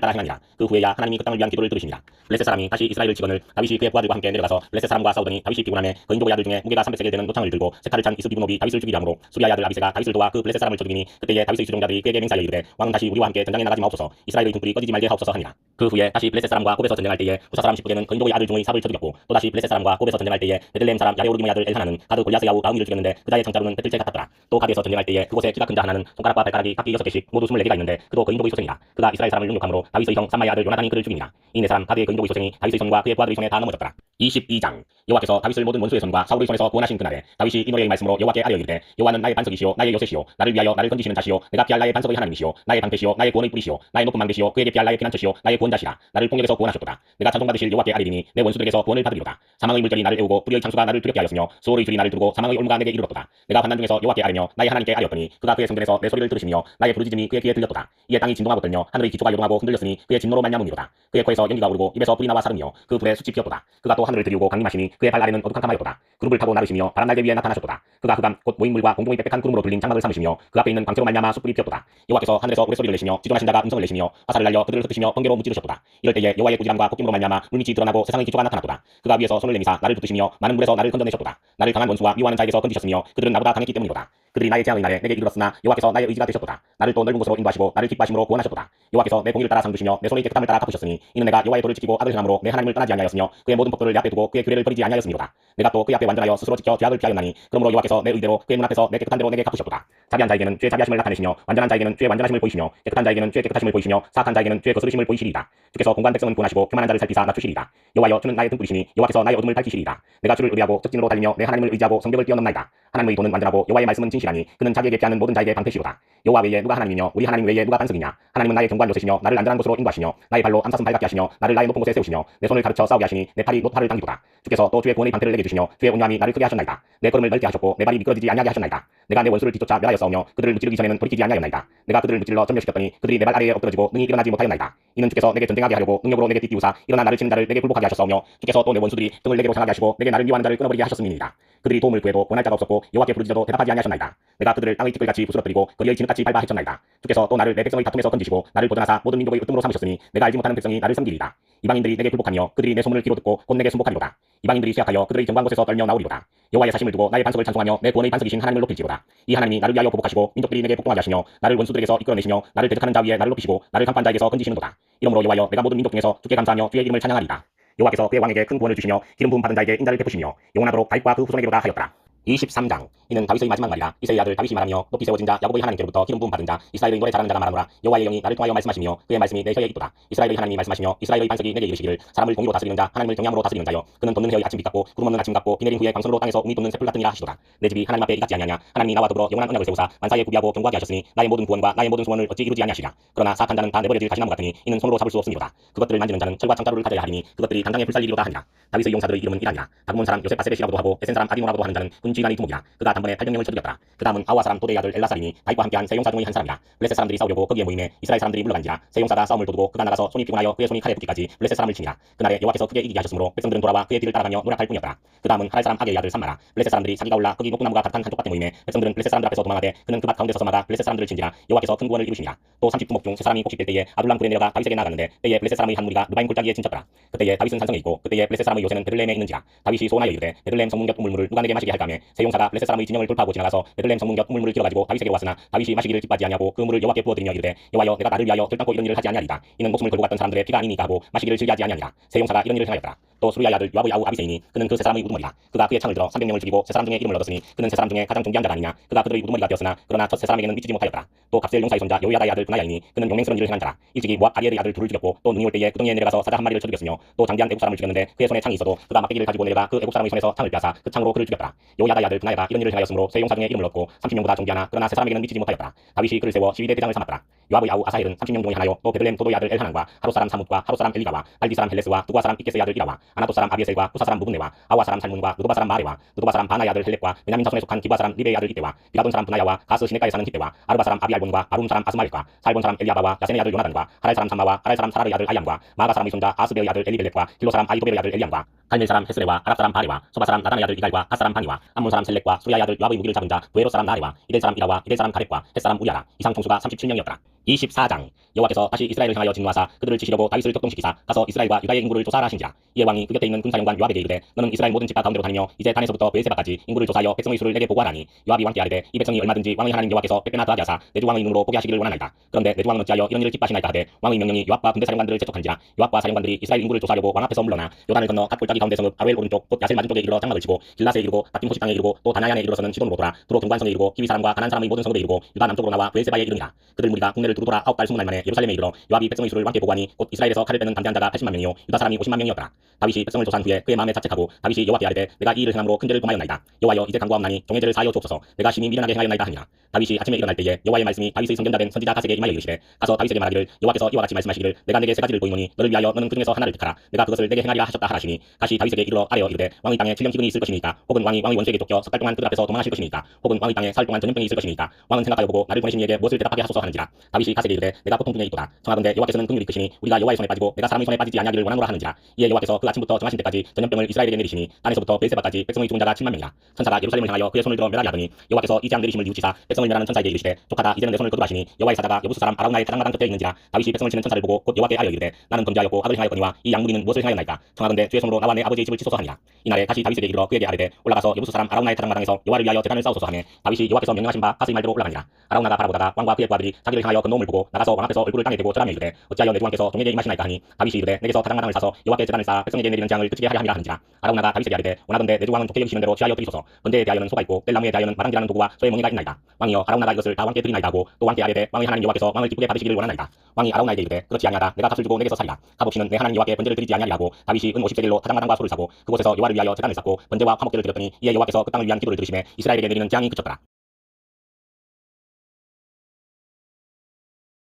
따라 행하니라. 그 후에야 하나님이 그 땅을 위한 기도를 들으시니라. 블레셋 사람이 다시 이스라엘을 치거늘 다윗이 그의 부하들과 함께 내려가서 블레셋 사람과 싸우더니 다윗이 피곤하매 거인족의 아들 중에 무게가 300세겔 되는 노창을 들고 세칼을 찬 이스비브노비 다윗을 죽이려 함으로 수리아의 아들 아비새가 다윗을 도와 그 블레셋 사람을 쳐 죽이니 그때에 다윗의 주종자들이 그에게 맹세하여 이르되 왕은 다시 우리와 함께 전장에 나가지 마옵소서 이스라엘의 등불이 꺼지지 말게 하옵소서 하니라. 그 후에 다시 블레셋 사람과 곱에서 전쟁할 때에 후사 사람 십부게는 거인족의 아들 중의 삽을 쳐 죽였고 또 다시 블레셋 사람과 곱에서 전쟁할 때에 베들레헴 사람 야레오르기의 아들 엘하나는 가드 골리앗의 아우 나우미를 죽였는데 그자의 장자루는 배틀채 같았더라. 또 가드에서 전쟁할 때에 그곳에 키가 큰 자 하나는 손가락과 발가락이 각기 6개씩 모두 24개가 있는데 그도 거인족의 소생이라. 그가 이스라엘 사람을 능욕함으로 다윗의 형 삼마의 아들 요나단이 그를 죽이니라. 이 네 사람 가드의 거인족의 소생이 다윗의 손과 그의 부하들의 손에 다 넘어졌더라. 22장 여호와께서 다윗을 모든 원수의 손과 사울의 손에서 구원하신 그날에 다윗이 이 노래의 말씀으로 여호와께 아뢰어 이르되 여호와는 나의 반석이시오 나의 요새시오 나를 위하여 나를 건지시는 자시오 내가 피할 나의 반석의 하나님이시오 나의 방패시오 나의 구원의 뿌리시오 나의 높은 망대시오 그에게 피할 나의 피난처시오 나의 구원자시라. 나를 폭력에서 구원하셨도다. 내가 찬송받으실 여호와께 아뢰리니 내 원수들에게서 구원을 받으리로다. 사망의 물결이 나를 애우고 불의의 창수가 나를 두렵게 하였으며 수월의 줄이 나를 두르고 사망의 올무가 내게 이르렀도다. 내가 환난 중에서 여호와께 아뢰며 나의 하나님께 아뢰었더니 그가 그의 성전에서 내 소리를 들으시며 나의 부르짖음이 그의 귀에 들렸도다. 이에 땅이 진동하고 떨며 하늘의 기초가 요동하고 흔들렸으니 그의 진노로 말미암음이로다. 그의 코에서 연기가 오르고 입에서 불이 나와 사르며 그 불에 숯이 피었도다. 그가 또 하늘을 드리우고 강림하시니 그의 발 아래는 어둑한탐하였도다. 그룹을 타고 나르시며 바람 날개 위에 나타나셨도다. 그가 흑암 곧 모인물과 공동의 빽빽한 구름으로 둘린 장막을 삼으시며 그 앞에 있는 광채로 말미암아 숯불이 피었도다. 여호와께서 하늘에서 우레소리를 내시며 지존하신 자가 음성을 내시며 화살을 날려 그들을 흩으시며 번개로 무찌르셨도다. 이럴 때에 여호와의 꾸지람과 폭김으로 말미암아 물밑이 드러나고 세상의 기초가 나타났도다. 그가 위에서 손을 내미사 나를 붙드시며 많은 물에서 나를 건져내셨도다. 나를 강한 원수와 미워하는 자에게서 건지셨으며 그들은 나보다 강했기 때문이로다. 그들이 나의 재앙의 날에 내게 이르렀으나 여호와께서 나의 의지가 되셨도다. 나를 또 넓은 곳으로 인도하시고 나를 기뻐하심으로 구원하셨도다. 여호와께서 내 공의를 따라 상 주시며 내 손의 깨끗함을 따라 갚으셨으니 이는 내가 여호와의 도를 지키고 악을 행함으로 내 하나님을 떠나지 아니하였으며 그의 모든 법도를 내 앞에 두고 그의 규례를 버리지 아니하였음이로다. 내가 또 그의 앞에 완전하여 스스로 지켜 죄악을 피하였나니 그러므로 여호와께서 내 의대로 그의 눈 앞에서 내 깨끗한 대로 내게 갚으셨도다. 자비한 자에게는 죄 자비하심을 나타내시며 완전한 자에게는 죄 완전하심을 보이시며 깨끗한 자에게는 죄 깨끗하심을 보이시며 사악한 자에게는 죄 거스르심을 보이시리이다. 주께서 공고한 백성은 구원하시고 교만한 자를 살피사 낮추시리이다. 여호와여 주는 나의 등불이시니 여호와께서 나의 어둠을 밝히시리이다. 내가 주를 의뢰하고 적진으로 달리며 내 하나님을 의지하고 성벽을 뛰어넘나이다. 하나님의 도는 완전하고 여호와의 말씀은 진실하니 그는 자기에게 피하는 모든 자에게 방패시로다. 여호와 외에 누가 하나님이며 우리 하나님 외에 누가 반석이냐. 하나님은 나의 경관 요새시며 나를 안전한 곳으로 인도하시며 나의 발로 암사슴 발같게 하시며 나를 나의 높은 곳에 세우시며 내 손을 가르쳐 싸우게 하시니 내 팔이 노팔을 당기도다. 주께서 또 주의 구원의 방패를 내게 주시며 주의 온유함이 나를 크게 하셨나이다. 내 걸음을 넓게 하셨고 내 발이 미끄러지지 아니하게 하셨나이다. 내가 내 원수를 뒤쫓아 멸하여 싸우며 그들을 무찌르기 전에는 돌이키지 아니하였나이다. 내가 그들을 무찔러 점멸시켰더니 그들이 내 발 아래에 엎드러지고 능히 일어나지 못하였나이다. 이는 주께서 내게 전쟁하게 하려고 능력으로 내게 띠띠우사 일어나 나를 치는 자를 내게 굴복하게 하셨사오며 주께서 또 내 원수들이 등을 내게로 향하게 하시고 내게 나를 미워하는 자를 끊어버리게 하셨음이니이다. 그들이 도움을 구해도 권할 자가 없었고 여호와께 부르짖어도 대답하지 아니하셨나이다. 내가 그들을 땅의 티끌같이 부스러뜨리고 거리의 진흙같이 밟아 헤쳤나이다. 주께서 또 나를 내 백성의 다툼에서 건지시고 나를 보존하사 모든 민족의 으뜸으로 삼으셨으니 내가 알지 못하는 백성이 나를 섬기리이다. 이방인들이 내게 굴복하며 그들이 내 소문을 귀로 듣고 곧 내게 순복하리로다. 이방인들이 시약하여 그들의 견고한 곳에서 떨며 나오리로다. 여호와의 사심을 두고 나의 반석을 찬송하며 내 구원의 반석이신 하나님을 높일지로다. 이 하나님이 나를 위하여 보복하시고 민족들이 내게 복종하게 하시며 나를 원수들에게서 이끌어내시며 나를 대적하는 자 위에 나를 높이시고 나를 강포한 자에게서 건지시는도다. 이러므로 여호와여 내가 모든 민족 중에서 주께 감사하며 주의 이름을 찬양하리이다. 여호와께서 그의 왕에게 큰 구원을 주시며 기름 부음 받은 자에게 인자를 베푸시며 영원하도록 다윗과 그 후손에게로다 하였더라. 23장. 이는 다윗의 마지막 말이라. 이새의 아들 다윗이 말하며 높이 세워진 자 야곱의 하나님께로부터 기름 부음 받은 자 이스라엘의 노래 잘하는 자가 말하노라. 여호와의 영이 나를 통하여 말씀하시며 그의 말씀이 내 혀에 있도다. 이스라엘의 하나님이 말씀하시며 이스라엘의 반석이 내게 이르시기를 사람을 공의로 다스리는 자 하나님을 경외함으로 다스리는 자여 그는 돋는 해의 아침빛 같고 구름 없는 아침 같고 비 내린 후에 광선으로 땅에서 우미 돋는 샘불 같으니라 하시도다. 내 집이 하나님 앞에 이같지 아니하냐. 하나님이 나와 더불어 영원한 언약을 세우사 만사에 구비하고 경고하게 하셨으니 나의 모든 구원과 나의 모든 소원을 어찌 이루지 아니하시랴. 그러나 사악한 자는 다 내버려질 가시나무 같으니 이는 손으로 잡을 수 없음이로다. 그것들을 만지는 자는 철과 창자루를 가져야 하리니 그것들이 당장에 불살리리로다 하니라. 다윗의 용사들의 이름은 이라니라. 다그몬 사람 요셉바세벳이라고도 하고 에센 사람 아디노라고도 하는 자는 군지휘관의 두목이라. 그가 단번에 800명을 쳐죽였더라. 그 다음은 아와 사람 도대의 아들 엘라사리니 다윗과 함께한 세 용사 중의 한 사람이라. 블레셋 사람들이 싸우려고 거기에 모임에 이스라엘 사람들이 물러간지라. 세 용사가 싸움을 도두고 그가 나가서 손이 피곤하여 그의 손이 칼에 붙기까지 블레셋 사람을 치니라. 그날에 여호와께서 크게 이기게 하셨으므로 백성들은 돌아와 그의 뒤를 따라가며 노력할 뿐이었더라. 그 다음은 하랄 사람 아게의 아들 삼마라. 블레셋 사람들이 사기가 올라 거기 녹나무가 가득한 한쪽 밭에 모임에 백성들은 블레셋 사람들 앞에서 도망하되 그는 그 밭 가운데 서서마다 블레셋 사람들을 친지라. 여호와께서 큰 구원을 이루시니라. 또 30두목 중 세 사람이 곡식될 때에 아둘람 굴에 내려가 다윗에게 나아갔는데 때에 블레셋 사람의 한 무리가 르바임 골짜기에 진쳤더라. 그때에 다윗은 산성에 있고 그때에 블레셋 사람의 요새는 베들레헴에 있는지라. 다윗이 소원하여 이르되 베들레헴 성문 곁 우물물을 누가 내게 마시게 할까 하며 세 용사가 블레셋 사람의 진영을 돌파하고 지나가서 베들레헴 성문 곁 우물물을 길어가지고 다윗에게 왔으나 다윗이 마시기를 기뻐하지 아니하고 그 물을 여호와께 부어드리며 이르되 여호와여 내가 나를 위하여 결단코 이런 일을 하지 아니하리이다. 이는 목숨을 걸고 갔던 사람들의 피가 아니니까 하고 마시기를 즐겨하지 아니하니라. 세 용사가 이런 일을 행하였더라. 또 수르야의 아들 요압의 아우 아비새이니 그는 그 세 사람의 우두머리라. 그가 그의 창을 들어 300명을 죽이고 세 사람 중에 이름을 얻었으니 그는 세 사람 중에 가장 존귀한 자가 아니냐. 그가 그들의 우두머리가 되었으나 그러나 첫 세 사람에게는 미치지 못하였더라. 또 갑셀 용사의 손자 여호야다의 아들 브나야이니 그는 용맹스러운 일을 행한 자라. 일찍이 모압 아리엘의 아들 둘을 죽였고 또 눈이 올 때에 구덩이에 내려가서 사자 한 마리를 쳐 죽였으며 또 장대한 애국 사람을 죽였는데 그의 손에 창이 있어도 그가 막대기를 가지고 내려가 그 애국 사람의 손에서 창을 빼앗아 그 창으로 그를 죽였더라. 여호야다의 아들 브나야가 이런 일을 행하였으므로 세 용사 중에 이름을 얻고 30명보다 존귀하나 그러나 세 사람에게는 미치지 못하였더라. 다윗이 그를 세워 시위대 대장을 삼았더라. 요압의 아우 아사헬은 30명 중의 하나요. 또 베들레헴 도도의 아들 엘하난과 하롯 사람 사뭇과 하롯 사람 엘리가와 알디 사람 헬레스와 두과 사람 이게스의 아들 이라와 아나도 사람 아비에셀과 후사 사람 무분네와 아와 사람 살문과 느도바 사람 마레와 느도바 사람 바나의 아들 헬렉과 베냐민 자손에 속한 기브아 사람 리베의 아들 이때와 비라돈 사람 브나야와 가스 시내가에 사는 히때와 아르바 사람 아비알본과 아룸 사람 아스마엘과 살본 사람 엘리아바와 야센의 아들 요나단과 하랄 사람 삼마와 하랄 사람 사라의 아들 아얌과 마가 사람의 손자 아스베의 아들 엘리벨렉과 길로 사람 아이도벨의 아들 엘리암과 갈멜 사람 헤스레와 아랍 사람 바레와 소바 사람 나단의 아들 이갈과 핫 사람 바니와 암몬 사람 셀렉과 수리아의 아들 요압의 무기를 잡은 자 부에로 사람 나레와 이델 사람 이라와 이델 사람 가렙과 헷 사람 우리아라. 이상 총수가 37명이었더라. 24장. 여호와께서 다시 이스라엘을 향하여 진노하사 그들을 치시려고 다윗을 격동시키사 가서 이스라엘과 유다의 인구를 조사하라 하신지라. 이에 왕이 그 곁에 있는 군사령관 요압에게 이르되 너는 이스라엘 모든 집파 가운데로 다니며 이제 단에서부터 베에세바까지 인구를 조사하여 백성의 수를 내게 보고하라니. 요압이 왕께 아뢰되 이 백성이 얼마든지 왕의 하나님 여호와께서 백배나 더하게 하사 내 주 왕의 눈으로 보게 하시기를 원하나이다. 그런데 내 주 왕은 어찌하여 이런 일을 기뻐하시나이까 하되 왕의 명령이 요압과 군대 사령관들을 재촉한지라. 요압과 사령관들이 이스라엘 인구를 조사하려고 왕 앞에서 물러나 요단을 건너 갓 골짜기 가운데 성읍 아웰 오른쪽 곧 야셀 맞은쪽에 이르러 장막을 치고 길라스에 이르고 갓김 호식 땅에 이르고 또 다나얀에 이르러서는 시돈으로 돌아 두로 경관성에 이르고 히위 사람과 가난 사람의 모든 성읍에 이르고 유다 남쪽으로 나와 베에세바에 이르니라. 그들 무리가 국내를 두루 돌아 9달 20날 만에 예루살렘에 이르러 요압이 백성의 수를 왕께 보고하니 곧 이스라엘에서 칼을 빼는 담대한 자가 80만 명이요 유다 사람이 50만 명이었더라. 다윗이 백성을 조사한 후에 그의 마음에 자책하고 다윗이 여호와께 아뢰되 내가 이 일을 행함으로 큰 죄를 범하였나이다. 여호와여 이제 간구하옵나니 종의 죄를 사하여 주옵소서. 내가 심히 미련하게 행하였나이다 하니라. 다윗이 아침에 일어날 때에 여호와의 말씀이 다윗의 선견자 된 선지자 가세에게 임하여 이르시되 가서 다윗에게 말하기를 여호와께서 이와 같이 말씀하시기를 내가 내게 세 가지를 보이노니 너를 위하여 너는 그중에서 하나를 택하라. 내가 그것을 내게 행하리라 하셨다 하시니 가시 다윗에게 이르러 아뢰어 이르되 왕의 땅에 질병 기근이 있을 것이니까 혹은 왕이 왕의 원수에게 쫓겨 석 달 동안 그들 앞에서 도망하실 것이니까 혹은 왕의 땅에 사흘 동안 전염병이 있을 것이니까 왕은 생각하여 보고 나를 보내신 이에게 무엇을 대답하게 하소서 하는지라. 다윗이 가세에게 이르되 내가 고통 중에 있도다. 청하건대 여호와께서는 긍휼이 크시니 우리가 여호와의 손에 빠지고 내가 사람의 손에 빠지지 아니하기를 원하노라 하는지라. 이에 여호와께서 그 아침부터 정하신 때까지 전염병을 이스라엘에게 내리시니 단에서부터 베에세바까지 백성의 죽은 자가 7만 명이라. 천사가 예루살렘을 향하여 그의 손을 들어 멸하게 하더니 여호와께서 이 재앙 내리심을 뉘우치사 백성을 멸하는 천사에게 이르시되 족하다 이제는 내 손을 거두하시니 여호와의 사자가 여부수 사람 아라우나의 타작마당 곁에 있는지라. 다윗이 백성을 치는 천사를 보고 곧 여호와께 아뢰어 이르되 나는 범죄하였고 악을 행하였거니와 이 양무리는 무엇을 행하였나이까. 청하건대 주의 손으로 나와 내 아버지의 집을 치소서 하니라. 이날에 다시 다윗에게 이르러 그에게 아뢰되 올라가서 여부수 사람 아라우나의 타작마당에서 여호와를 위하여 대단을 싸우소서 하매 다윗이 여호와께서 명령하신 바 가스의 말대로 올라가니라. 아라우나가 바라보다가 왕과 그의 부하들이 자기를 향하여 건너옴을 보고 나가서 왕 앞에서 얼굴을 땅에 대고 절하며 이르되 어찌하여 내 주 왕께서 종에게 임하시나이까 하니 다윗이 이르되 내게서 타작마당을 사서 여호와께 제단을 쌓아 백성에게 내리는 재앙을 그치게 하려 함이라 하는지라. 아라우나가 다윗에게 아뢰되 원하건대 내 주 왕은 좋게 여기시는 대로 취하여 드리소서. 번제에 대하여는 소가 있고 뗄나무에 대하여는 마당기라는 도구와 소의 멍이가 있나이다. 왕이여 아라우나가 이것을 다 왕께 드리나이다 하고 또 왕께 아뢰되 왕의 하나님 여호와께서 왕을 기쁘게 받으시기를 원하나이다. 왕이 아라우나에게 이르되 그렇지 아니하다. 내가 값을 주고 내게서 사리라. 값 없이는 내 하나님 여호와께 번제를 드리지 아니하리라 하고 다윗이 은 50세겔로 타작마당과 소를 사고 그곳에서 여호와를 위하여 제단을 쌓고 번제와 화목제를 드렸더니 이에 여호와께서 그 땅을 위한 기도를 들으시매 이스라엘에게 내리는 재앙이 그쳤더라.